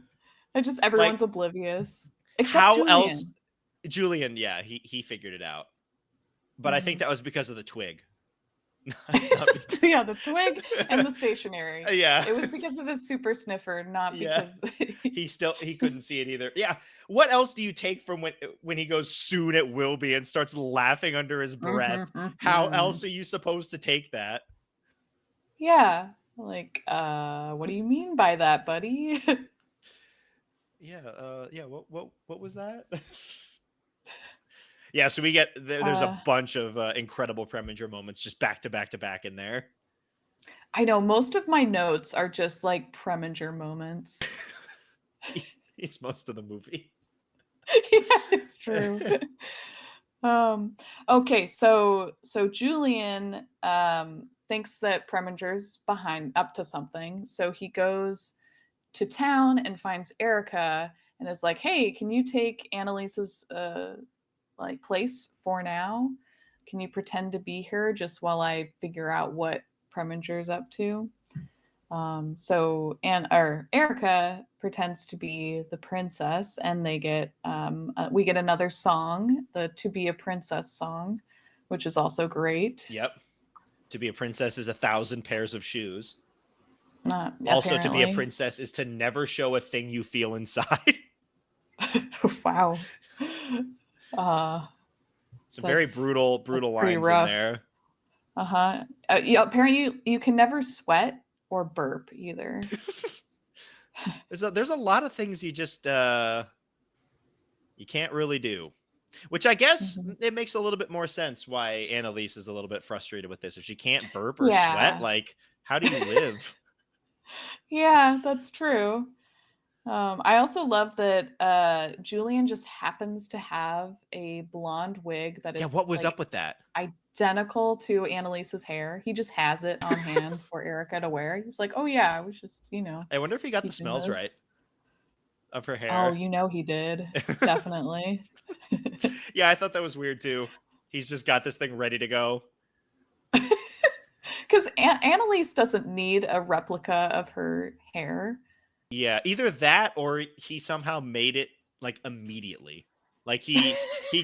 It just Like, everyone's oblivious. Except how else? Julian. Julian, yeah, he figured it out. But I think Hmm. that was because of the twig. Not Yeah, the twig and the stationery. yeah. It was because of his super sniffer, not Yeah. because He couldn't see it either. Yeah. What else do you take from when he goes, "Soon it will be," and starts laughing under his breath? Mhm, How mhm. else are you supposed to take that? Yeah. Like, what do you mean by that, buddy? Yeah, yeah, what was that? Yeah, so we get there's a uh, bunch of incredible Preminger moments just back to back to back in there. I know most of my notes are just like Preminger moments. He's most of the movie. Yeah, it's true. Um, okay, so Julian thinks that Preminger's behind up to something. So he goes to town and finds Erica and is like, "Hey, can you take Annalise's like place for now? Can you pretend to be her just while I figure out what Preminger's up to?" So Erica pretends to be the princess, and we get another song, the "To Be a Princess" song, which is also great. Yep. To be a princess is 1,000 pairs of shoes. Also, to be a Apparently, princess is to never show a thing you feel inside. wow, uh, Some very that's brutal that's brutal pretty lines in rough. there. Uh-huh. Apparently you can never sweat or burp either. There's a lot of things you just you can't really do. Which I guess Mhm. it makes a little bit more sense why Annalise is a little bit frustrated with this. If she can't burp or sweat, Yeah. like, how do you live? Yeah, that's true. I also love that Julian just happens to have a blonde wig that Yeah, is what was up like with that? identical to Annalise's hair. He just has it on hand for Erica to wear. He's like, "Oh yeah, I was just, I wonder if he got the keeping smells right this." of her Oh, hair. he did. Definitely. Yeah, I thought that was weird too. He's just got this thing ready to go. Because Annalise doesn't need a replica of her hair. Yeah, either that or he somehow made it like immediately. Like he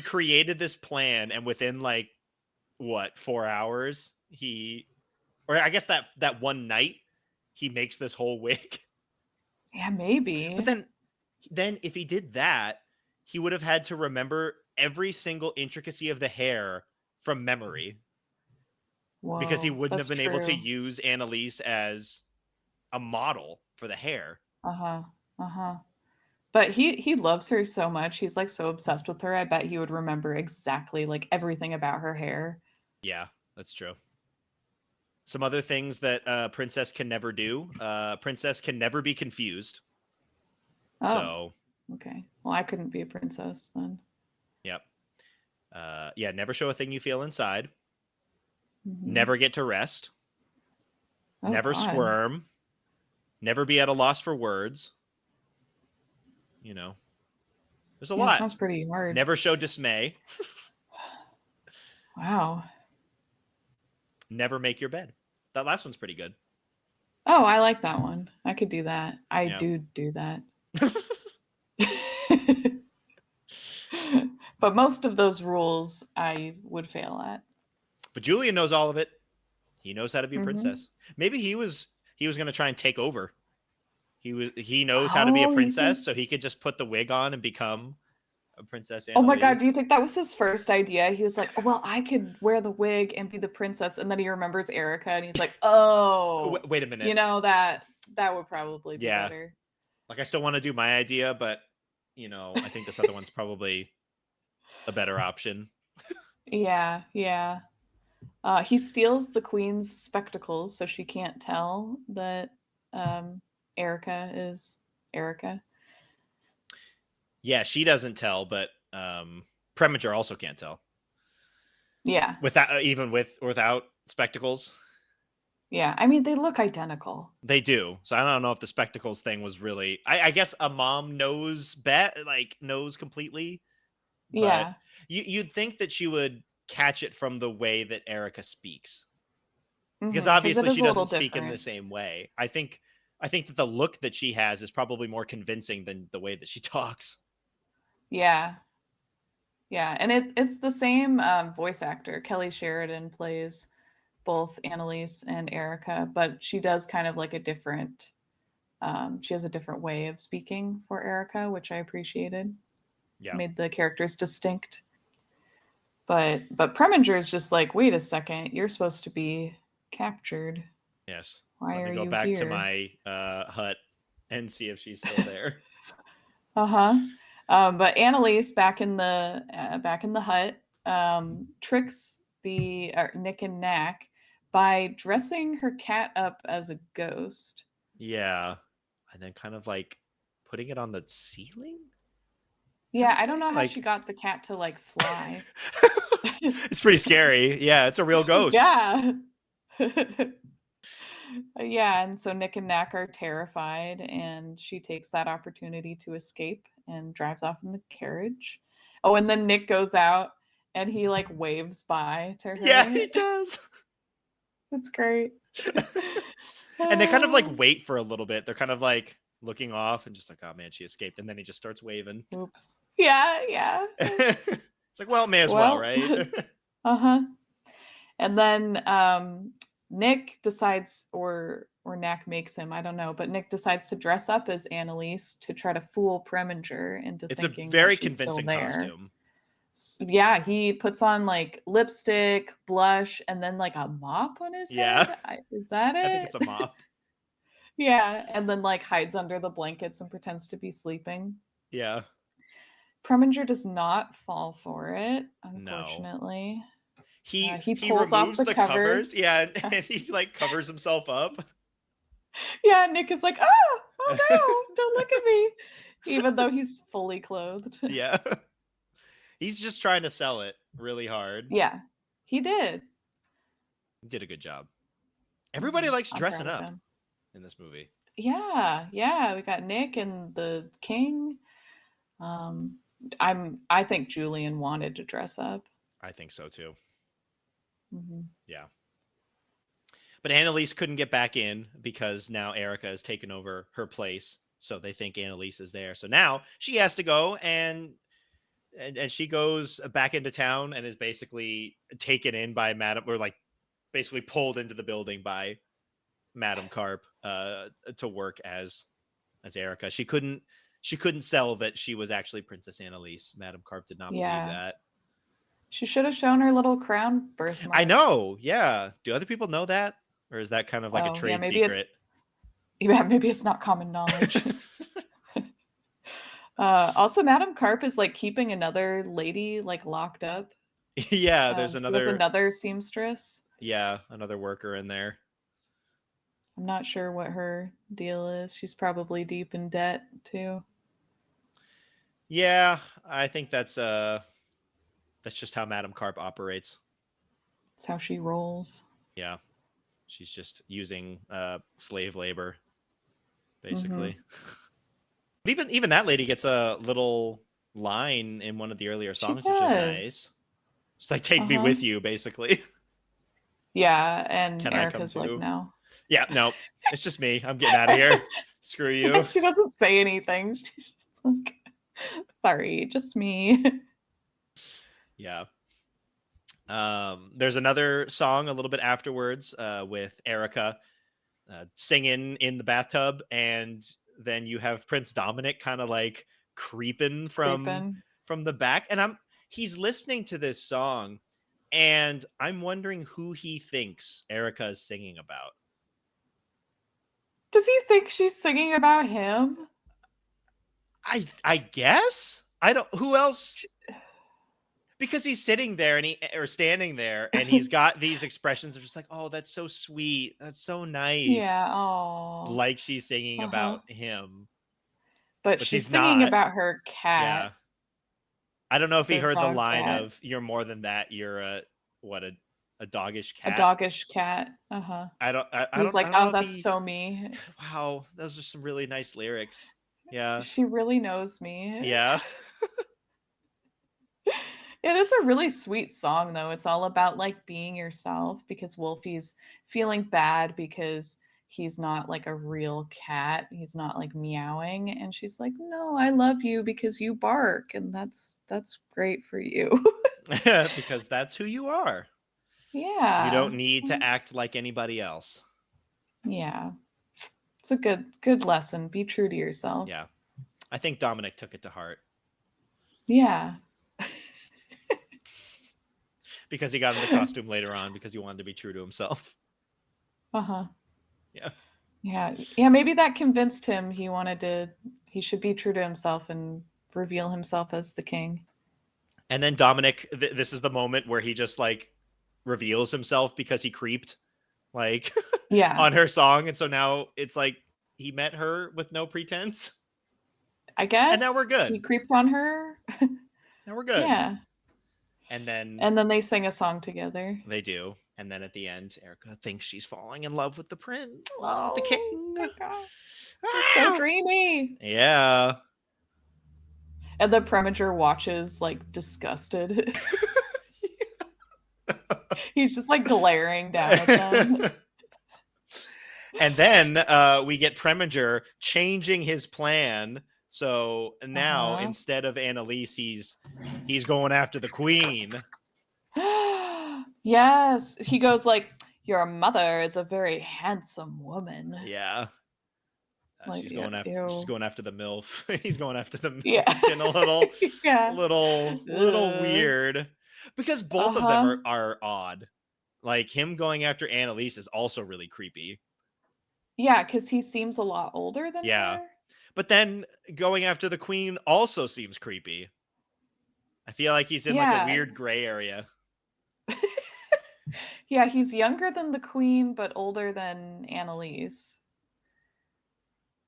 created this plan and within like what, 4 hours, he or I guess that one night he makes this whole wig. Yeah, But maybe. then if he did that, he would have had to remember every single intricacy of the hair from memory because he Whoa, wouldn't have that's been able to true. use Annalise as a model for the hair. Uh-huh. Uh-huh. But he loves her so much. He's like so obsessed with her. I bet he would remember exactly like everything about her hair. Yeah, that's true. Some other things that Princess can never do. Princess can never be confused. Oh, So, okay. Well, I couldn't be a princess then. yep. Yeah, never show a thing you feel inside. Hmm. Never get to rest. Oh Never God. squirm. Never be at a loss for words. You know, there's a Yeah, it lot. sounds pretty hard. Never show dismay. Wow. Never make your bed. That last one's pretty good. Oh, I like that one. I could do that. I Yeah. do that. But most of those rules I would fail at. But Julian knows all of it. He knows how to be a Hmm. princess. Maybe he was going to try and take over. He knows how to be a Oh, you think? princess, so he could just put the wig on and become a Princess Oh my God, do you Annalise. think that was his first idea? He was like, "Oh, well, I could wear the wig and be the princess." And then he remembers Erica and he's like, "Oh, Wait a minute. that would probably be Yeah. better." Like I still want to do my idea, but I think this other one's probably a better option. Yeah, yeah. He steals the queen's spectacles so she can't tell that um, Erica is Erica. Yeah, she doesn't tell, but Preminger also can't tell Yeah, without even with or without spectacles. yeah. I mean, they look identical. They do. So I don't know if the spectacles thing was really. I guess a mom knows completely, but Yeah. you'd think that she would catch it from the way that Erica speaks, because Because it obviously is she a little doesn't speak in the different. same way. I think that the look that she has is probably more convincing than the way that she talks. Yeah, yeah. And it's the same voice actor. Kelly Sheridan plays both Annalise and Erica, but she does kind of like a different. She has a different way of speaking for Erica, which I appreciated. Yeah. Made the characters distinct. But Preminger is just like, wait a second, you're supposed to be captured. Yes. Why Let me are go you back to here? my hut and see if she's still there. Uh-huh. But Annalise back in the hut tricks the Nick and Knack by dressing her cat up as a ghost. Yeah. And then kind of like putting it on the ceiling kind Yeah, of I don't thing. know how she Like got the cat to like fly. it's pretty scary. Yeah, it's a real ghost. Yeah. Yeah, and so Nick and Knack are terrified, and she takes that opportunity to escape and drives off in the carriage. Oh, and then Nick goes out and he like waves bye to Yeah, he her. does. It's great. And they kind of like Ah, wait for a little bit. They're kind of like looking off and just like, oh man, she escaped. And then he just starts waving. oops. Yeah, yeah. It's like, well, may as well, Well, right? uh-huh. And then Nick decides or Knack makes him, I don't know, but Nick decides to dress up as Annalise to try to fool Preminger into It's a thinking that very she's still convincing there. costume. Yeah, he puts on like lipstick, blush, and then like a mop on his Yeah, head. Is that I think it's it? a mop. Yeah, and then like hides under the blankets and pretends to be sleeping. Yeah. Preminger does not fall for it, No. unfortunately. He He he pulls off removes the the covers, covers. yeah, and he like covers himself up. Yeah, Nick is like, oh, oh no, don't look at me. Even though he's fully clothed. Yeah. He's just trying to sell it really hard. Yeah, he did. He did a good job. Everybody likes I'm proud dressing of up him. in this movie. Yeah, yeah. We got Nick and the king. Um, I think Julian wanted to dress up. I think so too. Hmm. Yeah. But Annalise couldn't get back in because now Erica has taken over her place. So they think Annalise is there. So now she has to go and she goes back into town and is basically taken in by Madam, or like basically pulled into the building by Madam Carp to work as Erica. She couldn't sell that she was actually Princess Annalise. Madam Carp did not believe Yeah, that. she should have shown her little crown I birthmark. know. Yeah. Do other people know that? Or is that kind of like a Oh, yeah, trade secret? maybe it's not common knowledge. Also, Madame Carp is like keeping another lady like locked up. Yeah, there's So there's another another seamstress. another worker in there. I'm not sure what her deal is. She's probably deep in debt too. Yeah, I think that's just how Madam Carp operates. That's how she rolls. Yeah. She's just using slave labor Hmm. basically. But even that lady gets a little line in one of the earlier She songs, which is does. nice. It's like, take me Uh-huh. with you, basically. Yeah, and Can I come Erica's like, too? no. Yeah, no, it's just me. I'm getting out of here. Screw you. She doesn't say anything. She's just like, sorry, just me. Yeah. There's another song a little bit afterwards with Erica singing in the bathtub, and then you have Prince Dominic kind of like creeping Creeping. from the back, and he's listening to this song, and I'm wondering who he thinks Erica is singing about. Does he think she's singing about him? I guess I don't. Who else? Because he's sitting there and or standing there and he's got these expressions of just like, oh, that's so sweet, that's so Yeah, nice, oh. like she's singing Uh-huh. about him, But but she's she's singing not. about her cat, Yeah, I don't know if he their heard the dog line cat. of "You're more than that. You're a doggish A cat." doggish cat. Uh-huh. I He's like, don't know oh, if that's he. so me. Wow, those are some really nice lyrics. Yeah, She really knows me. yeah, It is a really sweet song, though. It's all about like being yourself because Wolfie's feeling bad because he's not like a real cat. He's not like meowing. And she's like, no, I love you because you bark. And that's great for you. because that's who you are. You Yeah. don't need to act like anybody else. Yeah. It's a good lesson. Be true to yourself. Yeah, I think Dominic took it to heart Yeah. because he got in the costume later on because he wanted to be true to himself. Uh-huh. Yeah. Yeah. Yeah, maybe that convinced him he should be true to himself and reveal himself as the king. And then Dominic, this is the moment where he just like reveals himself because he creeped like Yeah. on her song. And so now it's like he met her with no pretense. I And now we're guess he good. creeped on her. Now we're good. Yeah. And then And then they sing a song together. they do. And then at the end, Erica thinks she's falling in love with the prince, with the Oh king. my god. It's so Ah! dreamy. Yeah. And the Preminger watches like disgusted. He's just like glaring down at them. And then we get Preminger changing his plan. So now Uh-huh. instead of Annalise, he's going after the queen. Yes. He goes like, your mother is a very handsome woman. Yeah. Like, She's yeah, going after ew. the MILF. He's going after the MILF. Yeah. It's getting a little Yeah. little Ugh. weird because both of them Uh-huh. are odd. Like him going after Annalise is also really creepy. Yeah, because he seems a lot older than Yeah. her. But then going after the queen also seems creepy. I feel like he's in like a Yeah. weird gray area. Yeah, he's younger than the queen, but older than Annalise.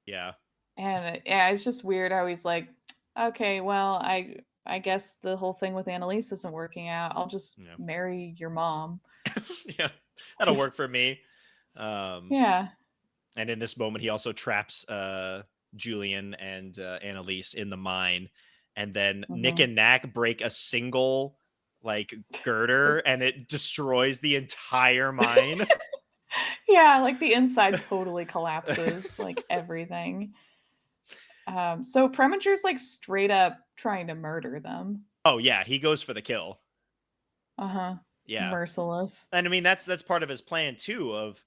Yeah. And yeah, it's just weird how he's like, okay, well, I guess the whole thing with Annalise isn't working out. I'll just Yeah. marry your mom. Yeah. That'll work for me. Um Yeah. and in this moment he also traps Julian and Annalise in the mine, and then Nick Hmm. and Knack break a single like girder and it destroys the entire mine. Yeah, like the inside totally collapses, like everything. So Preminger's like straight up trying to murder them. Oh yeah, he goes for the kill. Uh-huh. Yeah. Merciless. And I mean that's part of his plan too of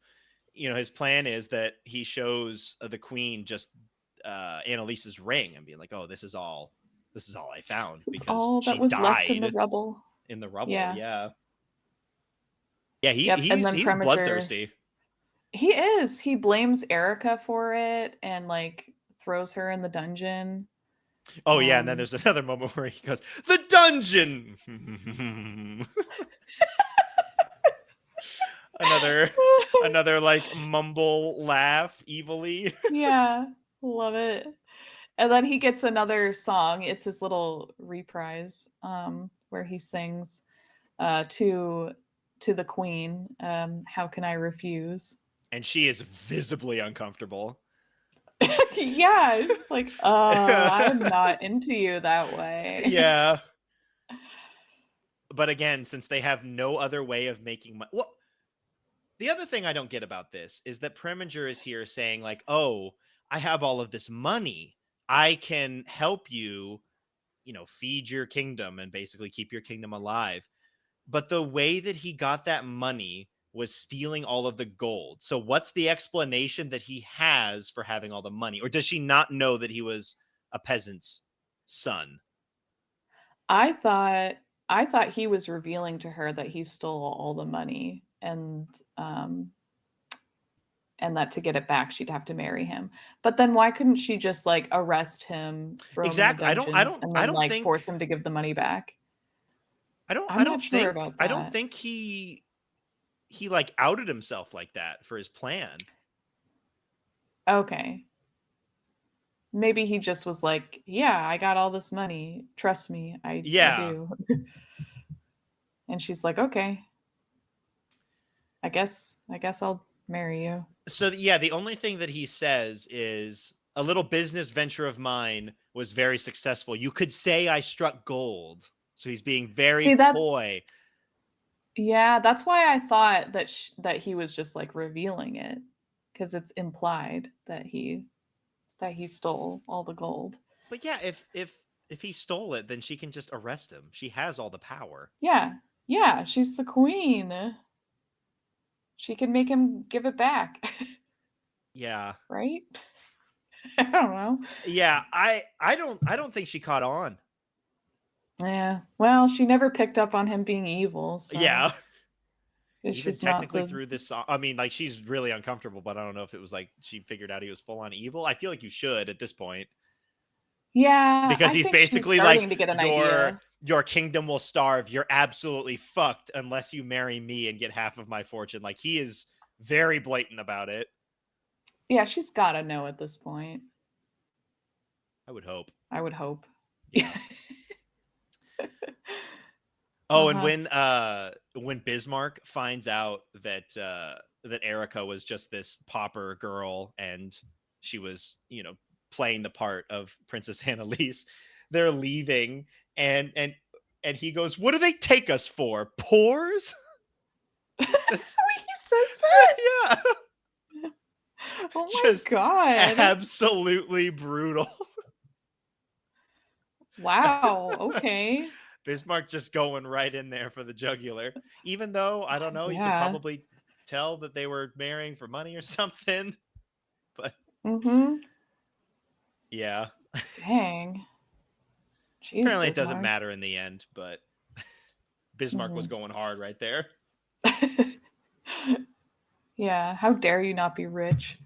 his plan is that he shows the queen just Annalise's ring and being like, "Oh, this is all I found This is because all that she was left in the died rubble. in the rubble." Yeah. Yeah. Yeah, Yep. And then he's Preminger, bloodthirsty. he is. He blames Erica for it and like throws her in the dungeon. Oh yeah, and then Um there's another moment where he goes, "The dungeon." another another like mumble laugh evilly. Yeah, love it. And then he gets another song. It's his little reprise, where he sings to the queen, "How Can I Refuse?" And she is visibly uncomfortable. Yeah, it's just like, I'm not into you that way." Yeah. But again, since they have no other way of making money, well, the other thing I don't get about this is that Preminger is here saying like, "Oh, I have all of this money. I can help you, feed your kingdom and basically keep your kingdom alive." But the way that he got that money was stealing all of the gold. So what's the explanation that he has for having all the money? Or does she not know that he was a peasant's son? I thought I thought he was revealing to her that he stole all the money, um and that to get it back she'd have to marry him. But then why couldn't she just like arrest him, throw him in the Exactly. I don't I dungeons, don't and I then don't like think force him to give the money back? I don't I'm I not don't sure think about I don't that. think he like outed himself like that for his plan. Okay. Maybe he just was like, "Yeah, I got all this money. Trust me, I Yeah. do." And she's like, "Okay, I guess I'll marry you." So yeah, the only thing that he says is a little business venture of mine was very successful. You could say I struck gold. So he's being very See, that's coy. yeah, that's why I thought that he was just like revealing it, because it's implied that he stole all the gold. But yeah, if he stole it, then she can just arrest him. She has all the power. Yeah. Yeah, she's the queen. She can make him give it back, Yeah. right? I don't know. Yeah, I don't think she caught on. Yeah. Well, she never picked up on him being evil, so Yeah. Even she's not technically the through this song. I mean, like she's really uncomfortable, but I don't know if it was like she figured out he was full on evil. I feel like you should at this point. Yeah, Because I he's think she's basically like starting to get an your idea. your kingdom will starve. You're absolutely fucked unless you marry me and get half of my fortune. Like he is very blatant about it. Yeah, she's gotta know at this point. I would hope. I would hope. Yeah. Oh, and Uh-huh. when Bismarck finds out that Erica was just this pauper girl and she was, playing the part of Princess Annalise, they're leaving and he goes, "What do they take us for? Pores?" Just He says that? yeah. Oh my Just god. absolutely brutal. Wow, okay. Bismarck just going right in there for the jugular. Even though, I don't know, you could Yeah. probably tell that they were marrying for money or something. But Mhm. Yeah. Dang. Jeez, Apparently it doesn't Bismarck. matter in the end, but Bismarck was Mhm. going hard right there. Yeah, how dare you not be rich?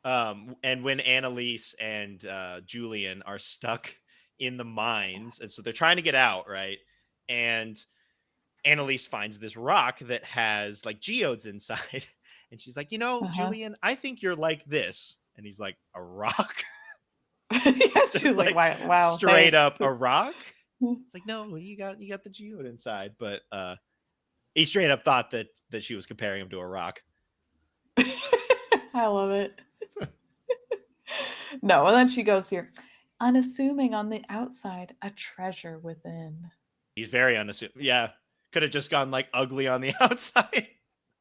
And when Annalise and Julian are stuck in the mines, and so they're trying to get out, right? And Annalise finds this rock that has like geodes inside. And she's like, Uh-huh. Julian, I think you're like this. And he's like, a rock? Yeah, Just she's like, like wow, wow, straight up thanks. a rock. It's like, no, you got the geode inside. But he straight up thought that she was comparing him to a rock. I love it. No, and then she goes here, unassuming on the outside, a treasure within. He's very unassuming. Yeah. Could have just gone like ugly on the outside,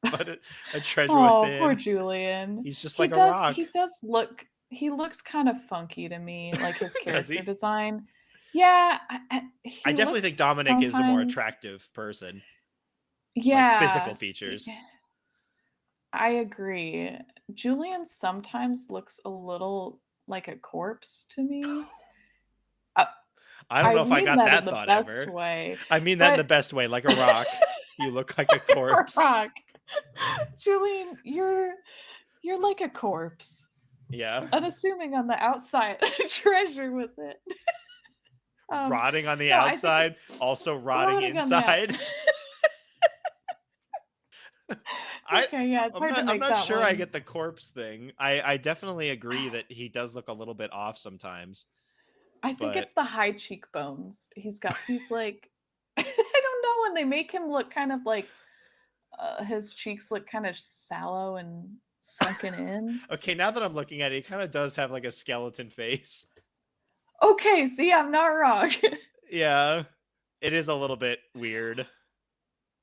but a treasure Oh, poor within. Julian. He's just He like a does rock. he does look he looks kind of funky to me, like his Does character he? design. Yeah, I he definitely think looks Dominic is a more sometimes. attractive person, like physical Yeah, features. I agree. Julian sometimes looks a little like a corpse to me. Uh, I don't I know if I mean got that in that the thought best ever. way, I mean that in the but best way, like a rock. You look like a corpse. rock. Julian, you're like a corpse. Yeah. Unassuming on the outside, treasure with it. Rotting on the No, I think outside, also rotting rotting on the inside. outside. I Okay, yeah, it's I'm hard to not I'm make not that sure I one. get the corpse thing. I definitely agree that he does look a little bit off sometimes, I think but it's the high cheekbones. He's got these like I don't know, when they make him look kind of like his cheeks look kind of sallow and sunken in. okay, now that I'm looking at it, he kind of does have like a skeleton face. Okay, see, I'm not wrong. Yeah. It is a little bit weird.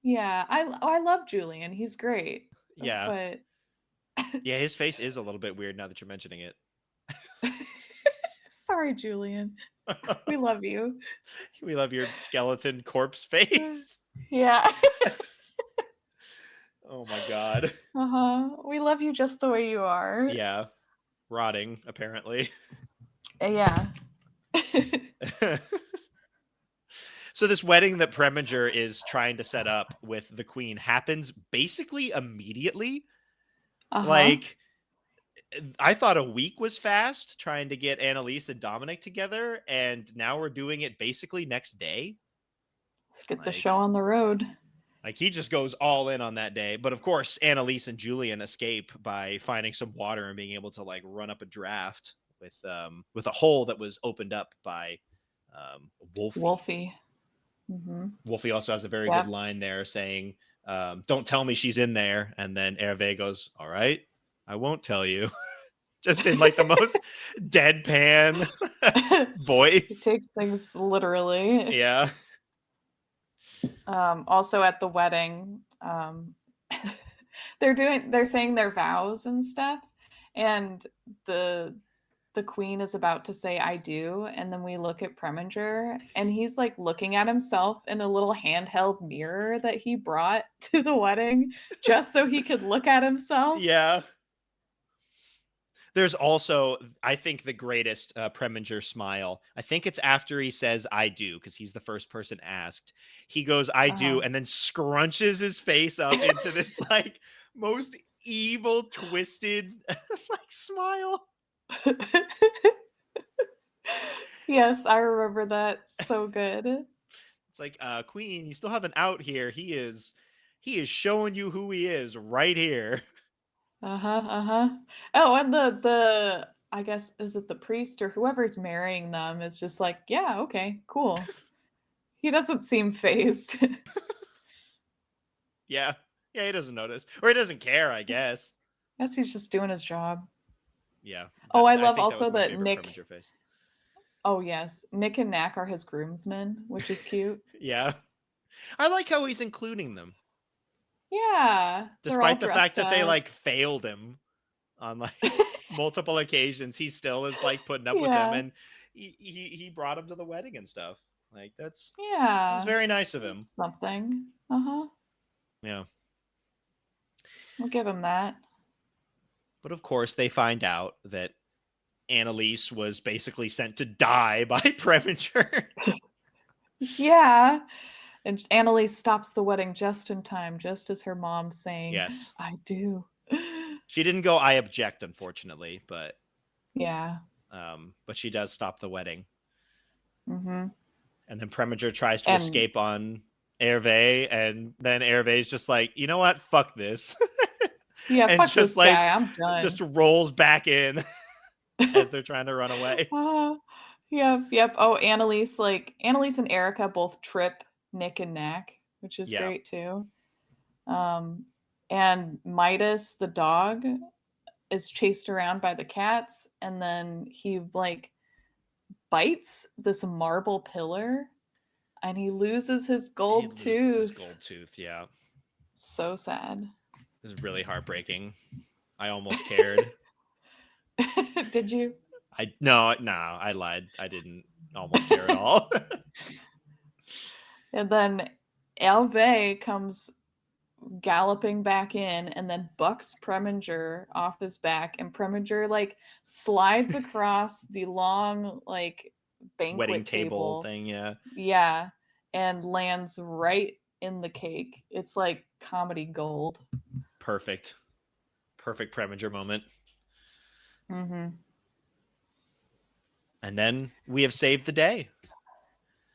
Yeah, I love Julian. He's great. Yeah. But Yeah, his face is a little bit weird now that you're mentioning it. sorry, Julian. We love you. We love your skeleton corpse face. Yeah. Oh my god. Uh-huh. We love you just the way you are. Yeah. Rotting, apparently. Yeah. So this wedding that Preminger is trying to set up with the queen happens basically immediately. Uh-huh. Like I thought a week was fast trying to get Annalise and Dominic together, and now we're doing it basically next day. Let's get the show Like on the road. Like he just goes all in on that day. But of course, Annalise and Julian escape by finding some water and being able to like run up a draft with a hole that was opened up by Wolfie. Wolfie. Mm-hmm. Wolfie also has a very good Yep. line there saying, "Don't tell me she's in there." And then Hervé goes, "All right, I won't tell you." Just in like the most deadpan He voice. takes things literally. Yeah. Also at the wedding, they're saying their vows and stuff, and the the queen is about to say I do, and then we look at Preminger and he's like looking at himself in a little handheld mirror that he brought to the wedding just so he could look at himself. Yeah. There's also, I think, the greatest Preminger smile. I think it's after he says "I do" because he's the first person asked. He goes "I do" Uh-huh. and then scrunches his face up into this like most evil, twisted like smile. Yes, I remember that. So good. It's like, Queen, you still have an out here. He is showing you who he is right here. Uh-huh, uh-huh. Oh, and the I guess is it the priest or whoever's marrying them is just like, yeah, okay, cool. He doesn't seem phased. Yeah, yeah, he doesn't notice or he doesn't care. I guess. Guess he's just doing his job. Yeah, Oh, I I love think that also was my that favorite Nick. Preminger face. Oh yes, Nick and Knack are his groomsmen, which is cute. Yeah, I like how he's including them. Yeah, they're all Despite the fact dressed that they up. like failed him on like multiple occasions, he still is like putting up with them, Yeah, and he brought him to the wedding and stuff. Like that was yeah, very nice of him. that's something. Uh huh. Yeah. We'll give him that. But of course, they find out that Annalise was basically sent to die by Preminger. Yeah. And Annalise stops the wedding just in time, just as her mom's saying, Yes. I do. She didn't go, I object, unfortunately, Yeah. but she does stop the wedding. Mm-hmm. And then Preminger tries to And escape on Hervé, and then Hervé's just like, you know what? Fuck this. yeah, And fuck just this like, guy. I'm just done. rolls back in as they're trying to run away. Oh, yep. Oh, Annalise and Erica both trip Nick and Knack, which is Yeah. great too. Um, and Midas, the dog, is chased around by the cats, and then he like bites this marble pillar, and he loses his He gold loses his tooth. gold tooth. Yeah. So sad. It was really heartbreaking. I almost cared. Did you? No, I lied. I didn't almost care at all. And then Hervé comes galloping back in and then bucks Preminger off his back, and Preminger like slides across the long like Wedding banquet table table. thing. Yeah. Yeah, and lands right in the cake. It's like comedy gold. Perfect. Perfect Preminger moment. Mm-hmm. And then we have saved the day.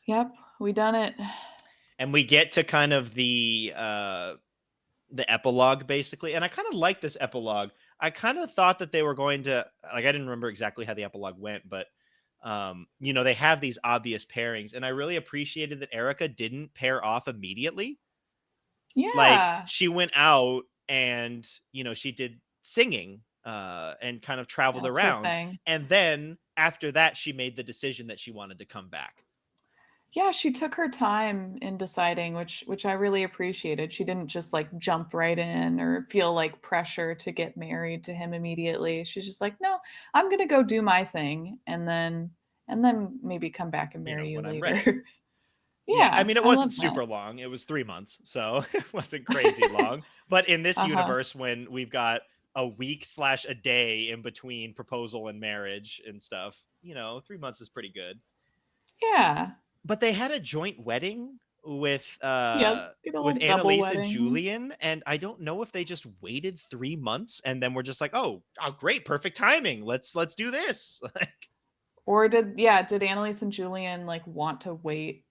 Yep, we done it. And we get to kind of the epilogue basically, and I kind of like this epilogue. I kind of thought that they were going to, like, I didn't remember exactly how the epilogue went, but they have these obvious pairings, and I really appreciated that Erica didn't pair off immediately. Like, Yeah, she went out and she did singing and kind of traveled that's her around, thing. and then after that she made the decision that she wanted to come back. Yeah, she took her time in deciding, which I really appreciated. She didn't just like jump right in or feel like pressure to get married to him immediately. She's just like, "No, I'm going to go do my thing and then maybe come back and marry you When I'm later." ready. Yeah, I Yeah, mean, it I wasn't love that. super long. It was 3 months, so it wasn't crazy long. But in this Uh-huh. universe, when we've got a week / a day in between proposal and marriage and stuff, 3 months is pretty good. Yeah. But they had a joint wedding Yeah, get a with little double Annalise and wedding. Julian, and I don't know if they just waited 3 months and then we're just like, oh, great, perfect timing. Let's do this. Like, Or did Annalise and Julian like want to wait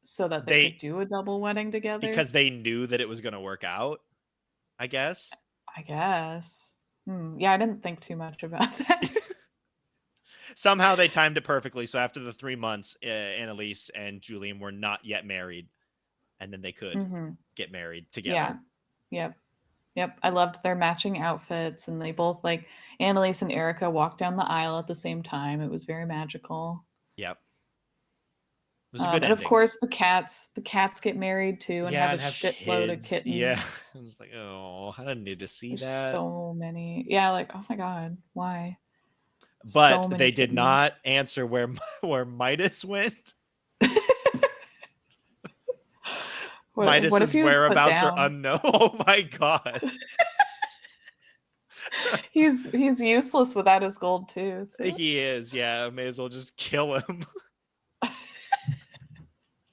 so that they they could do a double wedding together? because they knew that it was going to work out, I guess. I guess. Yeah, I didn't think too much about that. Somehow they timed it perfectly. So after the 3 months, Annalise and Julian were not yet married, and then they could Mhm. get married Yeah. together. Yep. Yep. I loved their matching outfits, and they both like Annalise and Erica walked down the aisle at the same time. It was very magical. Yep. It was a good And of ending. course the cats get married too and Yeah, have a and have shitload of kids. Yeah. kittens. I was like, oh, I didn't need to see There's that. so many. Yeah, like, oh my god, why? But So many they did kittens. not answer where where Midas went. What if Midas's he was put whereabouts are down? unknown. Oh my god. He's useless without his gold tooth. He is. Yeah, may as well just kill him.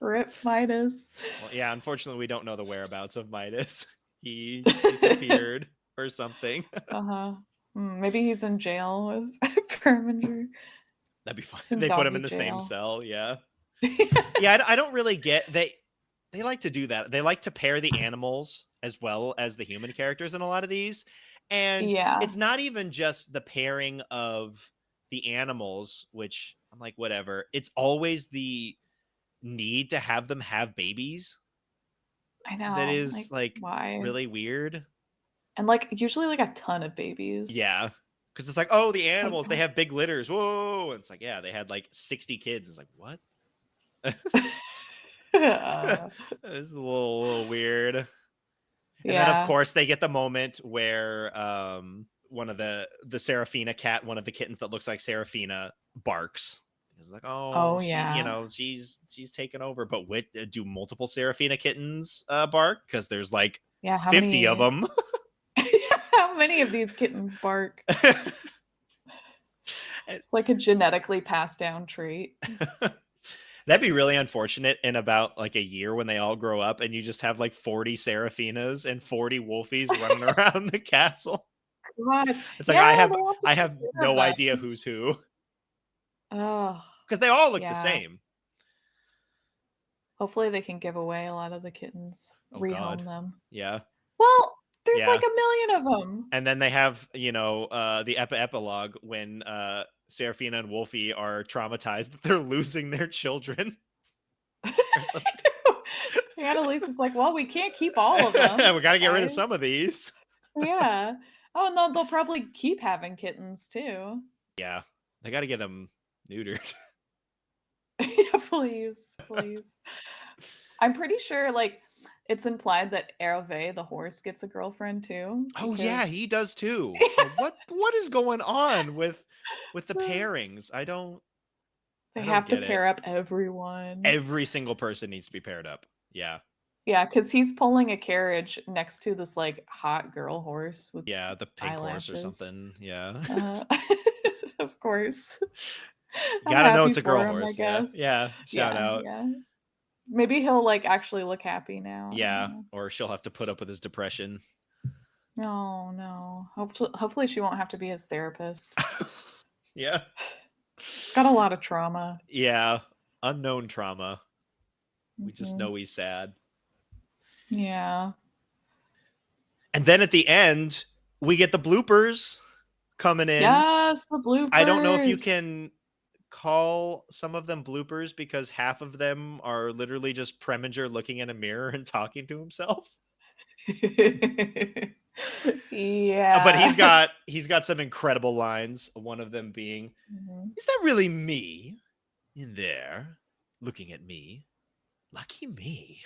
Rip Midas. Well, yeah, unfortunately we don't know the whereabouts of Midas. He disappeared or something. Uh-huh. Maybe he's in jail with Preminger. That'd be fun. He's in They put him doggy in the same jail. cell. Yeah. Yeah, I don't really get they like to do that. They like to pair the animals as well as the human characters in a lot of these. And Yeah, it's not even just the pairing of the animals, which I'm like, whatever. It's always the need to have them have babies I that know. is Like, like why? really weird. And like usually like a ton of babies. Yeah. Because it's like, oh, the It's like, animals, they have big litters. Whoa. And it's like, yeah, they had like 60 kids. It's like, what? uh, This is a little weird. And then of yeah. course they get the moment where one of the Seraphina cat, one of the kittens that looks like Seraphina, barks. It's like, oh, Oh yeah. she's taken over. But do multiple Seraphina kittens bark? Because there's like Yeah, 50 of them. how any of these kittens bark. It's like a genetically passed down trait. That'd be really unfortunate in about like a year when they all grow up and you just have like 40 Seraphinas and 40 Wolfies running around the castle. God. It's like Yeah, I they have to I take have care of no them. idea who's who Oh, because they all look the yeah. same. Hopefully they can give away a lot of the kittens, Oh God. rehome them. Yeah. Well, there's Yeah. like a million of them. And then they have, the epilogue when Serafina and Wolfie are traumatized that they're losing their children or something. And Annalise is like, well, we can't keep all of them. We got to get rid of guys. some of these. Yeah. Oh, and they'll probably keep having kittens too. Yeah. They got to get them neutered. Yeah, please. I'm pretty sure, like, it's implied that Hervé, the horse, gets a girlfriend too. Oh yeah, Because he does too. What is going on with the pairings? I don't have to get it. pair up everyone. Every single person needs to be paired up. Yeah. Yeah, because he's pulling a carriage next to this like hot girl horse with Yeah, the pink horse or eyelashes. something. Yeah. Of course. You I'm gotta know happy it's a girl for him, I horse. Yeah. guess. Yeah. Shout out. Yeah. Maybe he'll like actually look happy now. I don't Yeah. know. Or she'll have to put up with his depression. No. Hopefully she won't have to be his therapist. Yeah. It's got a lot of trauma. Yeah. Unknown trauma. We just Mhm. know he's sad. Yeah. And then at the end, we get the bloopers coming in. Yes, the bloopers. I don't know if you can call some of them bloopers because half of them are literally just Preminger looking in a mirror and talking to himself. Yeah. But he's got some incredible lines. One of them being, Mhm. "Is that really me in there looking at me? Lucky me."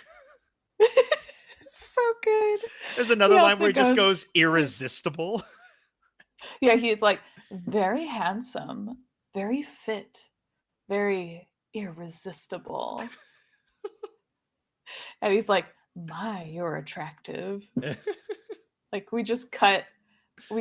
So good. There's another He line also where he just goes, goes irresistible. yeah, he's like very handsome, very fit, very irresistible. And he's like, my, you're attractive. Like we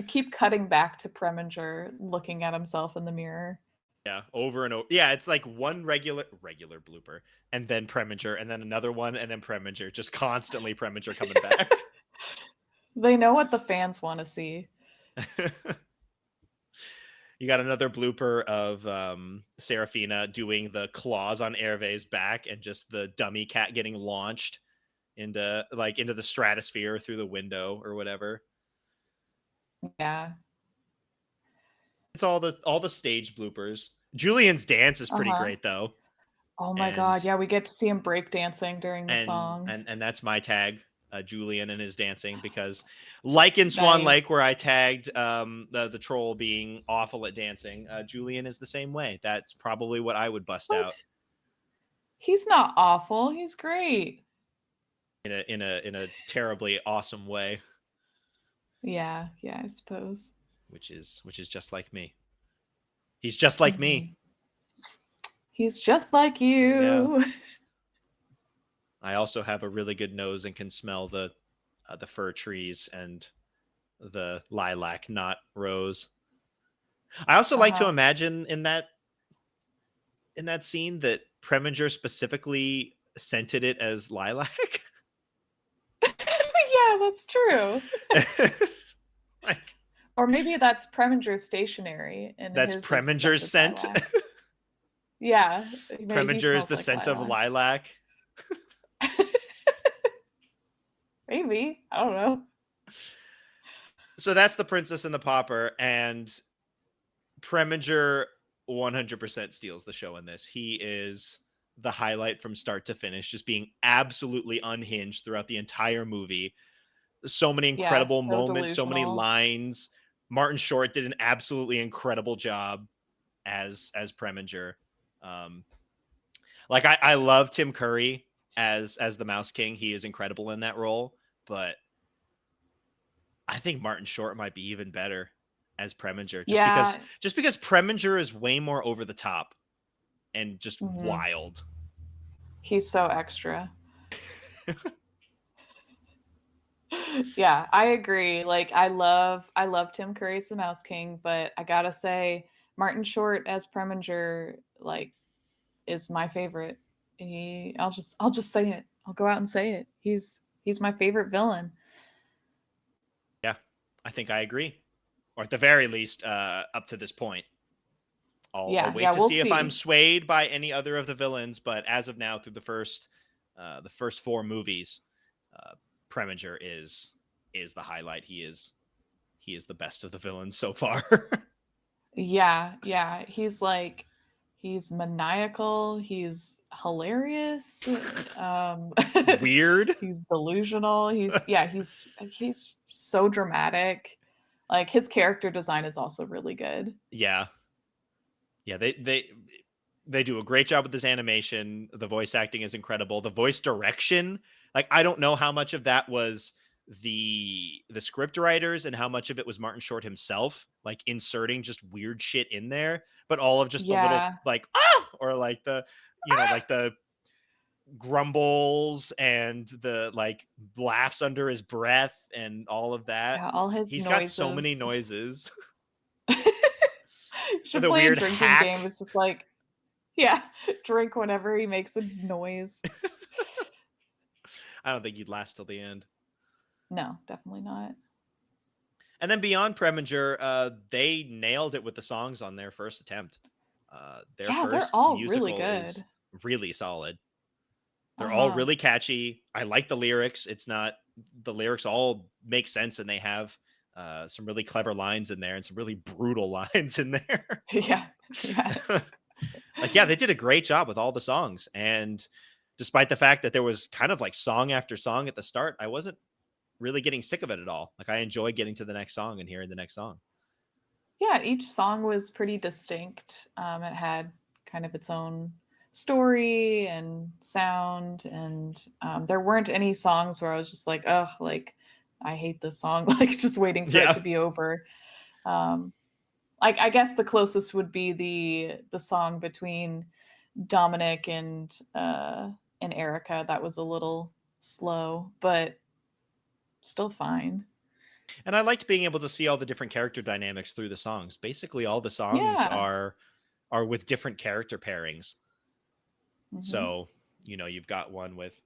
keep cutting back to Preminger looking at himself in the mirror. Yeah, over and over. Yeah, it's like one regular blooper, and then Preminger, and then another one, and then Preminger. Just constantly Preminger coming back. They know what the fans want to see. You got another blooper of Serafina doing the claws on Hervé's back and just the dummy cat getting launched into the stratosphere through the window or whatever. Yeah. It's all the stage bloopers. Julian's dance is pretty great though. Oh my god, yeah, we get to see him breakdancing during the song. And that's my tag, Julian and his dancing, because like in Swan Nice. Lake where I tagged the troll being awful at dancing, Julian is the same way. That's probably what I would bust out. He's not awful. He's great. In a terribly awesome way. Yeah, I suppose. Which is just like me. He's just like me. He's just like you. Yeah. I also have a really good nose and can smell the fir trees and the lilac, not rose. I also like to imagine in that scene that Preminger specifically scented it as lilac. Yeah, that's true. Or maybe that's Preminger's stationery and that's Preminger's scent. Yeah, Preminger is the like scent of lilac. Maybe, I don't know. So that's the Princess and the Pauper, and Preminger 100% steals the show in this. He is the highlight from start to finish, just being absolutely unhinged throughout the entire movie. So many incredible moments, so many lines. Martin Short did an absolutely incredible job as Preminger. Like I love Tim Curry as the Mouse King. He is incredible in that role, but I think Martin Short might be even better as Preminger, just because Preminger is way more over the top and just wild. He's so extra. Yeah, I agree. Like I love Tim Curry's The Mouse King, but I gotta say Martin Short as Preminger like is my favorite. I'll just say it. I'll go out and say it. He's my favorite villain. Yeah, I think I agree. Or at the very least, up to this point. I'll Yeah, wait yeah, to we'll see if I'm see. swayed by any other of the villains, but as of now, through the first four movies, uh, Preminger is the highlight. He is the best of the villains so far. Yeah, yeah. He's maniacal, he's hilarious, um Weird. he's delusional. He's so dramatic. Like his character design is also really good. Yeah, yeah. They do a great job with this animation. The voice acting is incredible. The voice direction, like I don't know how much of that was the script writers and how much of it was Martin Short himself, like inserting just weird shit in there, but all of just the little Yeah. like or like like the grumbles and the like laughs under his breath and all of that. Yeah, all his He's got so many noises. noises. You should The play a weird drinking game. hack. It's just like, yeah, drink whenever he makes a noise. I don't think he'd last till the end. No, definitely not. And then beyond Preminger, they nailed it with the songs on their first attempt. Their Yeah, they're first all really musical is good. really solid. They're all Uh-huh. really catchy. I like the lyrics. It's not the lyrics all make sense and they have some really clever lines in there and some really brutal lines in there. Yeah. Yeah. Like, yeah, they did a great job with all the songs. And despite the fact that there was kind of like song after song at the start, I wasn't really getting sick of it at all. Like, I enjoy getting to the next song and hearing the next song. Yeah, each song was pretty distinct. It had kind of its own story and sound, and there weren't any songs where I was just like, "Oh, like I hate this song," like just waiting for it Yeah. to be over. Um, like I guess the closest would be the song between Dominic and Erica. That was a little slow, but still fine. And I liked being able to see all the different character dynamics through the songs. Basically, all the songs Yeah. are with different character pairings. Hmm. So, you've got one with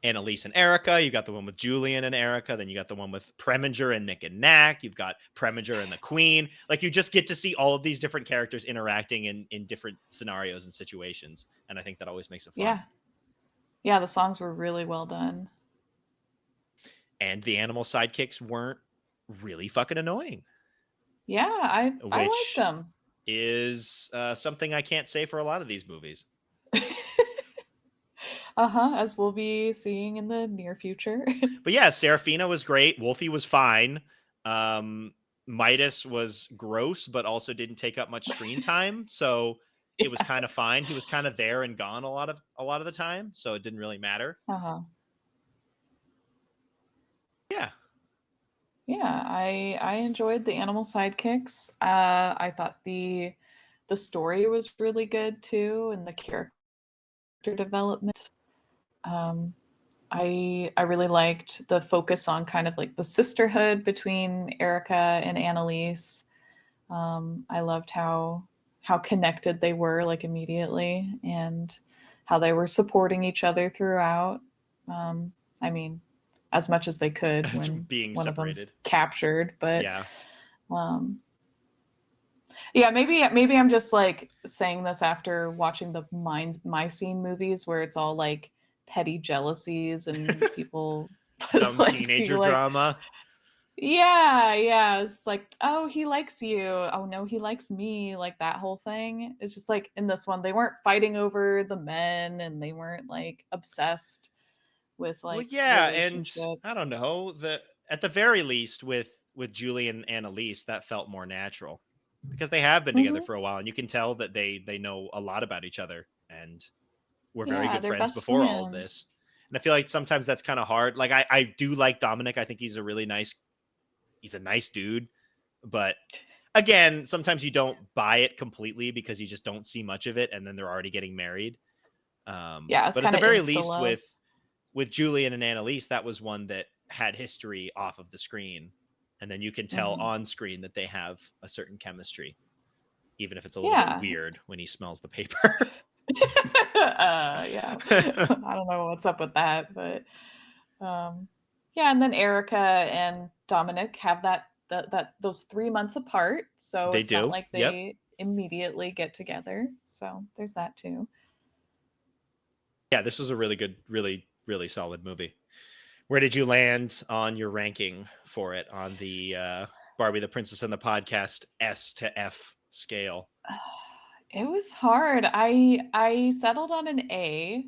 Annalise and Erica, you got the one with Julian and Erica, then you got the one with Preminger and Nick and Knack, you've got Preminger and the Queen. Like you just get to see all of these different characters interacting in different scenarios and situations. And I think that always makes it fun. Yeah. Yeah, the songs were really well done. And the animal sidekicks weren't really fucking annoying, Yeah, I liked which them. is something I can't say for a lot of these movies. Uh-huh, as we'll be seeing in the near future. But yeah, Serafina was great. Wolfie was fine. Um, Midas was gross, but also didn't take up much screen time, so it was Yeah. kind of fine. He was kind of there and gone a lot of the time, so it didn't really matter. Uh-huh. Yeah, Yeah, I enjoyed the animal sidekicks. I thought the story was really good too, and the character development. Um, I really liked the focus on kind of like the sisterhood between Erica and Annalise. I loved how connected they were like immediately and how they were supporting each other throughout. I mean, as much as they could when being one of them's separated. captured, but Yeah, um, yeah, maybe I'm just like saying this after watching the My Scene movies where it's all like petty jealousies and people dumb like being teenager like, drama. yeah, yeah. It's like, oh, he likes you. Oh no, he likes me. Like that whole thing. It's just like in this one, they weren't fighting over the men and they weren't like obsessed with Well, like yeah, and relationship. I don't know, the at the very least with Julian and Annalise, that felt more natural because they have been together Hmm. for a while, and you can tell that they know a lot about each other and were very Yeah, good they're friends best before all of friends. this. And I feel like sometimes that's kind of hard. Like I do like Dominic. I think he's a nice dude, but again, sometimes you don't buy it completely because you just don't see much of it, and then they're already getting married. Yeah, it's But at kind the of very insta least, love. with Julian and Annalise, that was one that had history off of the screen, and then you can tell Mhm. on screen that they have a certain chemistry, even if it's a little bit Yeah. weird when he smells the paper. Yeah. I don't know what's up with that, but yeah, and then Erica and Dominic have that those 3 months apart, so They it's not do. like Yep. they immediately get together. So there's that too. Yeah, this was a really good, really, really solid movie. Where did you land on your ranking for it on the Barbie the Princess and the Podcast S to F scale? It was hard. I settled on an A,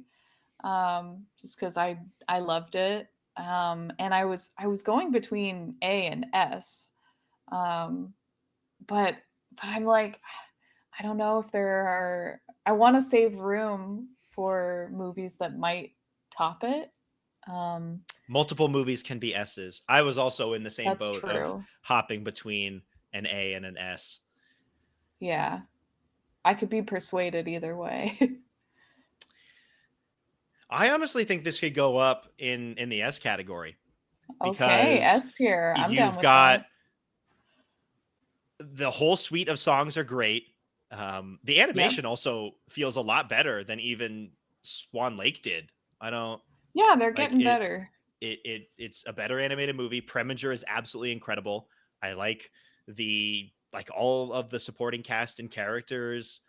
just because I loved it. And I was going between A and S. Um, but I'm like, I don't know if there are. I want to save room for movies that might top it. Um, Multiple movies can be S's. I was also in the same that's boat of true. hopping between an A and an S. Yeah, I could be persuaded either way. I honestly think this could go up in the S category Okay, because S tier. I'm down you've with that. got the whole suite of songs are great. The Yep. animation also feels a lot better than even Swan Lake did. I don't Yeah, they're like getting it. better. It's a better animated movie. Preminger is absolutely incredible. I like all of the supporting cast and characters.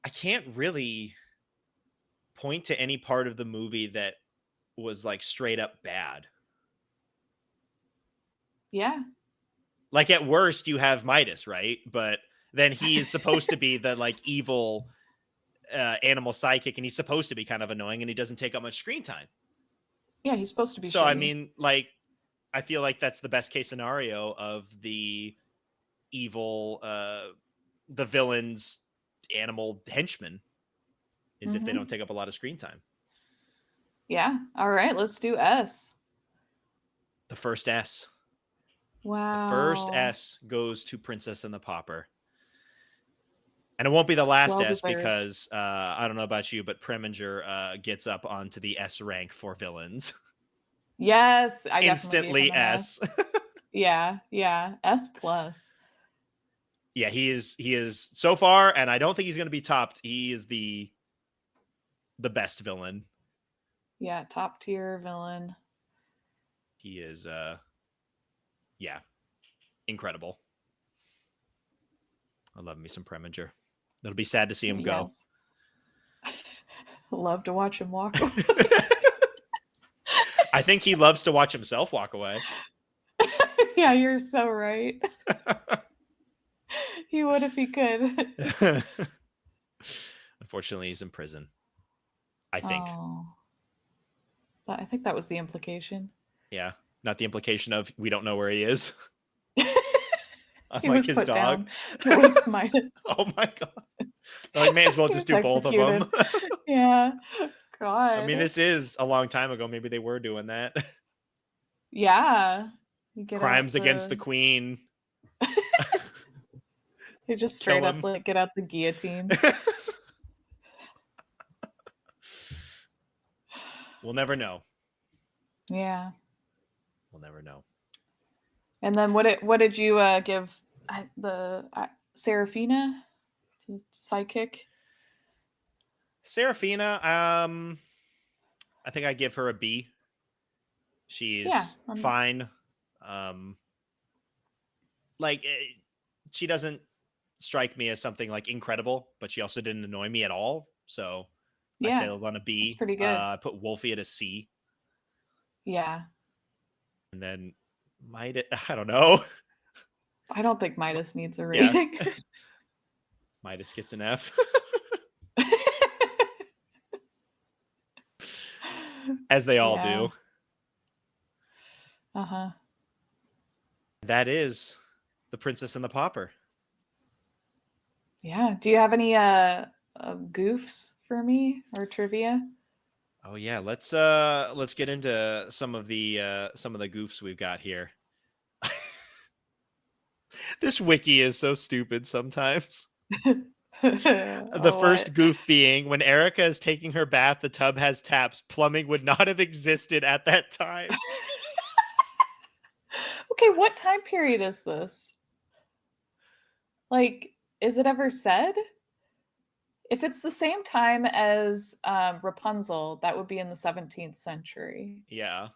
I can't really point to any part of the movie that was like straight up bad. Yeah. Like at worst you have Midas, right? But then he is supposed to be the like evil animal sidekick, and he's supposed to be kind of annoying, and he doesn't take up much screen time. Yeah, he's supposed to be So I shitty. mean, like, I feel like that's the best case scenario of the evil, the villain's animal henchman, is if they don't Mhm. take up a lot of screen time. Yeah. All right, let's do S. The first S. The first Wow. S goes to Princess and the Pauper. And it won't be the last Well S deserved. because I don't know about you, but Preminger gets up onto the S rank for villains. Yes, I definitely gave him Instantly an S. S. Yeah, yeah. S plus. Yeah, he is so far, and I don't think he's going to be topped. He is the best villain. Yeah, top tier villain. He is yeah, incredible. I love me some Preminger. It'll be sad to see him go. Yes. Love to watch him walk away. I think he loves to watch himself walk away. Yeah, you're so right. He would if he could. Unfortunately, he's in prison. I think. Oh. I think that was the implication. Yeah. Not the implication of we don't know where he is. He Unlike was his put dog. down with Midas. Oh my god. Like, may as well He just was do both of them. executed. Yeah. I mean, God. this is a long time ago. Maybe they were doing that. Yeah. You get out Crimes against the the queen. you just straight Kill up him. like get out the guillotine. We'll never know. Yeah. We'll never know. And then what did you give the Serafina, the psychic? Serafina, I think I give her a B. Yeah. She's fine. Um, she doesn't strike me as something like incredible, but she also didn't annoy me at all. So I Yeah. settled on a That's B. pretty good. I put Wolfie at a C, Yeah. and then I don't know. I don't think Midas needs a Yeah, rating. Midas gets an F, as they all Yeah. do. Uh-huh. That is The Princess and the Pauper. Yeah. Do you have any goofs for me or trivia? Oh yeah, let's get into some of the goofs we've got here. This wiki is so stupid sometimes. The What? first goof being when Erica is taking her bath, the tub has taps. Plumbing would not have existed at that time. Okay, what time period is this? Like, is it ever said? If it's the same time as Rapunzel, that would be in the 17th century. Yeah.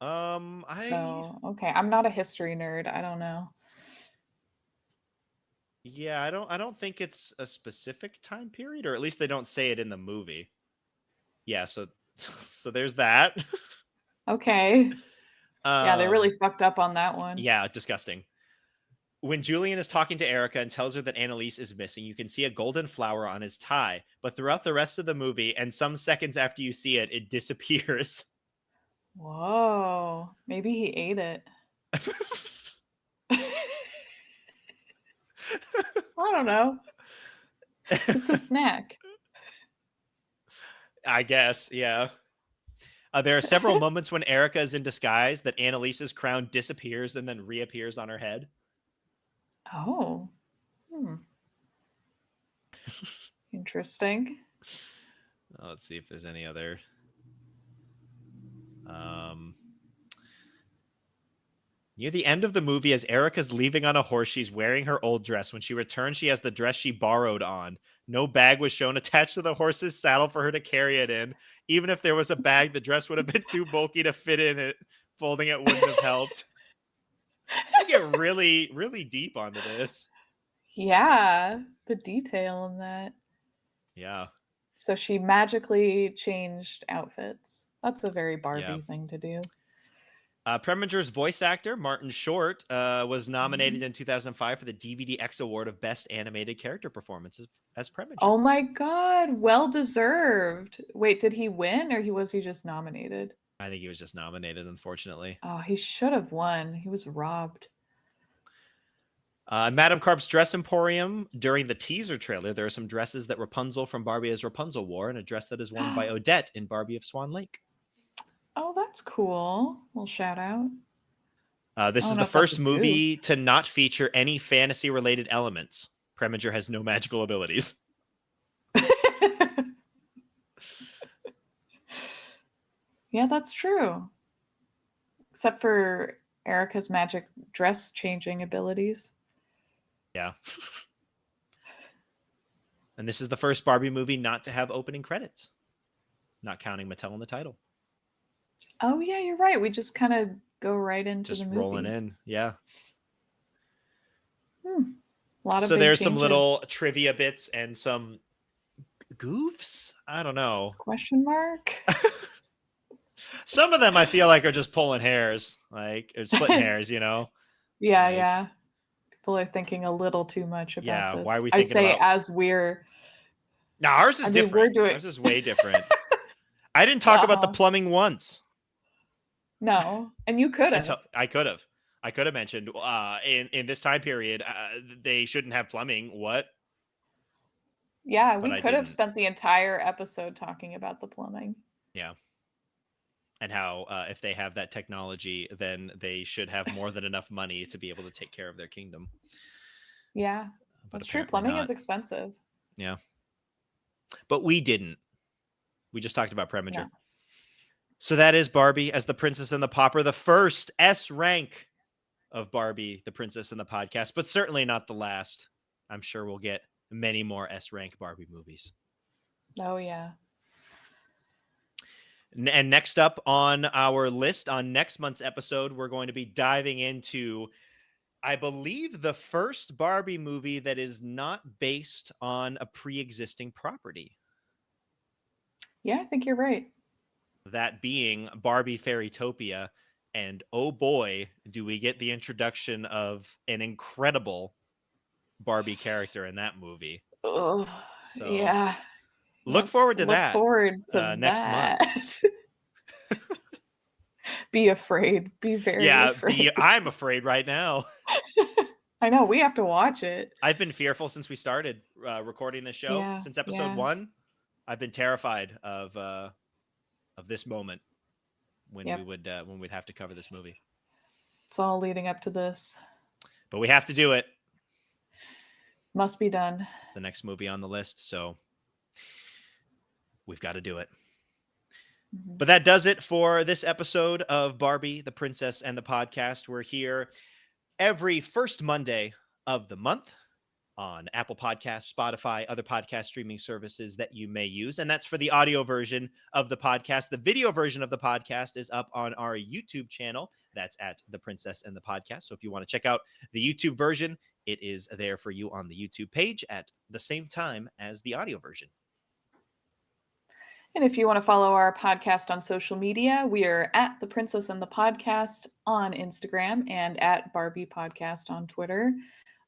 I So, okay, I'm not a history nerd. I don't know. yeah, I don't think it's a specific time period, or at least they don't say it in the movie. Yeah, so so there's that. Okay. Yeah, they really um fucked up on that one. yeah, disgusting. When Julian is talking to Erica and tells her that Annalise is missing, you can see a golden flower on his tie, but throughout the rest of the movie and some seconds after you see it, it disappears. Whoa. Maybe he ate it. I don't know. It's a snack. I guess, yeah. There are several moments when Erica is in disguise that Annalise's crown disappears and then reappears on her head. Oh. Hmm. Interesting. Let's see if there's any other. Um, Near the end of the movie, as Erica's leaving on a horse, she's wearing her old dress. When she returns, she has the dress she borrowed on. No bag was shown attached to the horse's saddle for her to carry it in. Even if there was a bag, the dress would have been too bulky to fit in it. Folding it wouldn't have helped. They get really, really deep onto this. Yeah, the detail in that. Yeah. So she magically changed outfits. That's a very Yeah. Barbie thing to do. Preminger's voice actor, Martin Short, was nominated Mhm. in 2005 for the DVD X Award of Best Animated Character Performance as Preminger. Oh my god, well deserved. Wait, did he win or was he just nominated? I think he was just nominated, unfortunately. Oh, he should have won. He was robbed. Madame Carp's Dress Emporium, during the teaser trailer, there are some dresses that Rapunzel from Barbie as Rapunzel wore, and a dress that is worn by Odette in Barbie of Swan Lake. Oh, that's cool. Little shout out. I This don't is know the if that's a first goof. movie to not feature any fantasy-related elements. Preminger has no magical abilities. Yeah, that's true. Except for Erica's magic dress changing abilities. Yeah. And this is the first Barbie movie not to have opening credits, not counting Mattel in the title. Oh, yeah, you're right. We just kind of go right into the Just rolling movie. in. Yeah. Hmm. A lot of So big there's some changes. little trivia bits and some goofs. I don't know. Question mark? Some of them I feel like are just pulling hairs, like or splitting hairs, you know? Yeah, Like, yeah. People are thinking a little too much about yeah, why are this. we I thinking say about as we're now ours I is mean, we're different. doing Ours is way different. I didn't talk about the uh-huh. plumbing once No. And you could until have. I could have. I could have mentioned in this time period they shouldn't have plumbing. What? Yeah, But we I could have didn't. spent the entire episode talking about the plumbing. Yeah. And how if they have that technology, then they should have more than enough money to be able to take care of their kingdom. Yeah, But that's true. apparently Plumbing not. is expensive. Yeah. But we didn't. We just talked about Preminger. No. So that is Barbie as the Princess and the Pauper, the first S rank of Barbie, the Princess and the Podcast, but certainly not the last. I'm sure we'll get many more S rank Barbie movies. Oh, yeah. And next up on our list on next month's episode, we're going to be diving into, I believe, the first Barbie movie that is not based on a pre-existing property. Yeah, I think you're right. That being Barbie Fairytopia. And oh boy, do we get the introduction of an incredible Barbie character in that movie. Oh, So yeah. look Yep. forward to Look that forward to next month. that. Be afraid. Be very Yeah, afraid. I'm afraid right now. I know. We have to watch it. I've been fearful since we started recording this show. Yeah. Since episode Yeah. 1, I've been terrified of this moment when Yep. we'd have to cover this movie. It's all leading up to this. But we have to do it. Must be done. It's the next movie on the list, so we've got to do it. Mhm. But that does it for this episode of Barbie, the Princess and the Podcast. We're here every first Monday of the month on Apple Podcasts, Spotify, other podcast streaming services that you may use. And that's for the audio version of the podcast. The video version of the podcast is up on our YouTube channel. That's at The Princess and the Podcast. So if you want to check out the YouTube version, it is there for you on the YouTube page at the same time as the audio version. And if you want to follow our podcast on social media, we are at The Princess and the Podcast on Instagram and at Barbie Podcast on Twitter.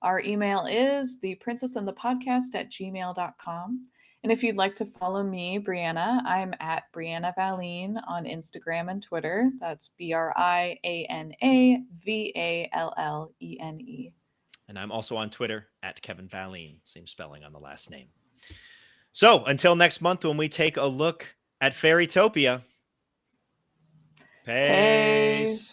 Our email is theprincessandthepodcast@gmail.com. And if you'd like to follow me, Brianna, I'm at Brianna Valleen on Instagram and Twitter. That's BrianaVallene. And I'm also on Twitter at Kevin Valleen, same spelling on the last name. So until next month, when we take a look at Fairytopia, peace.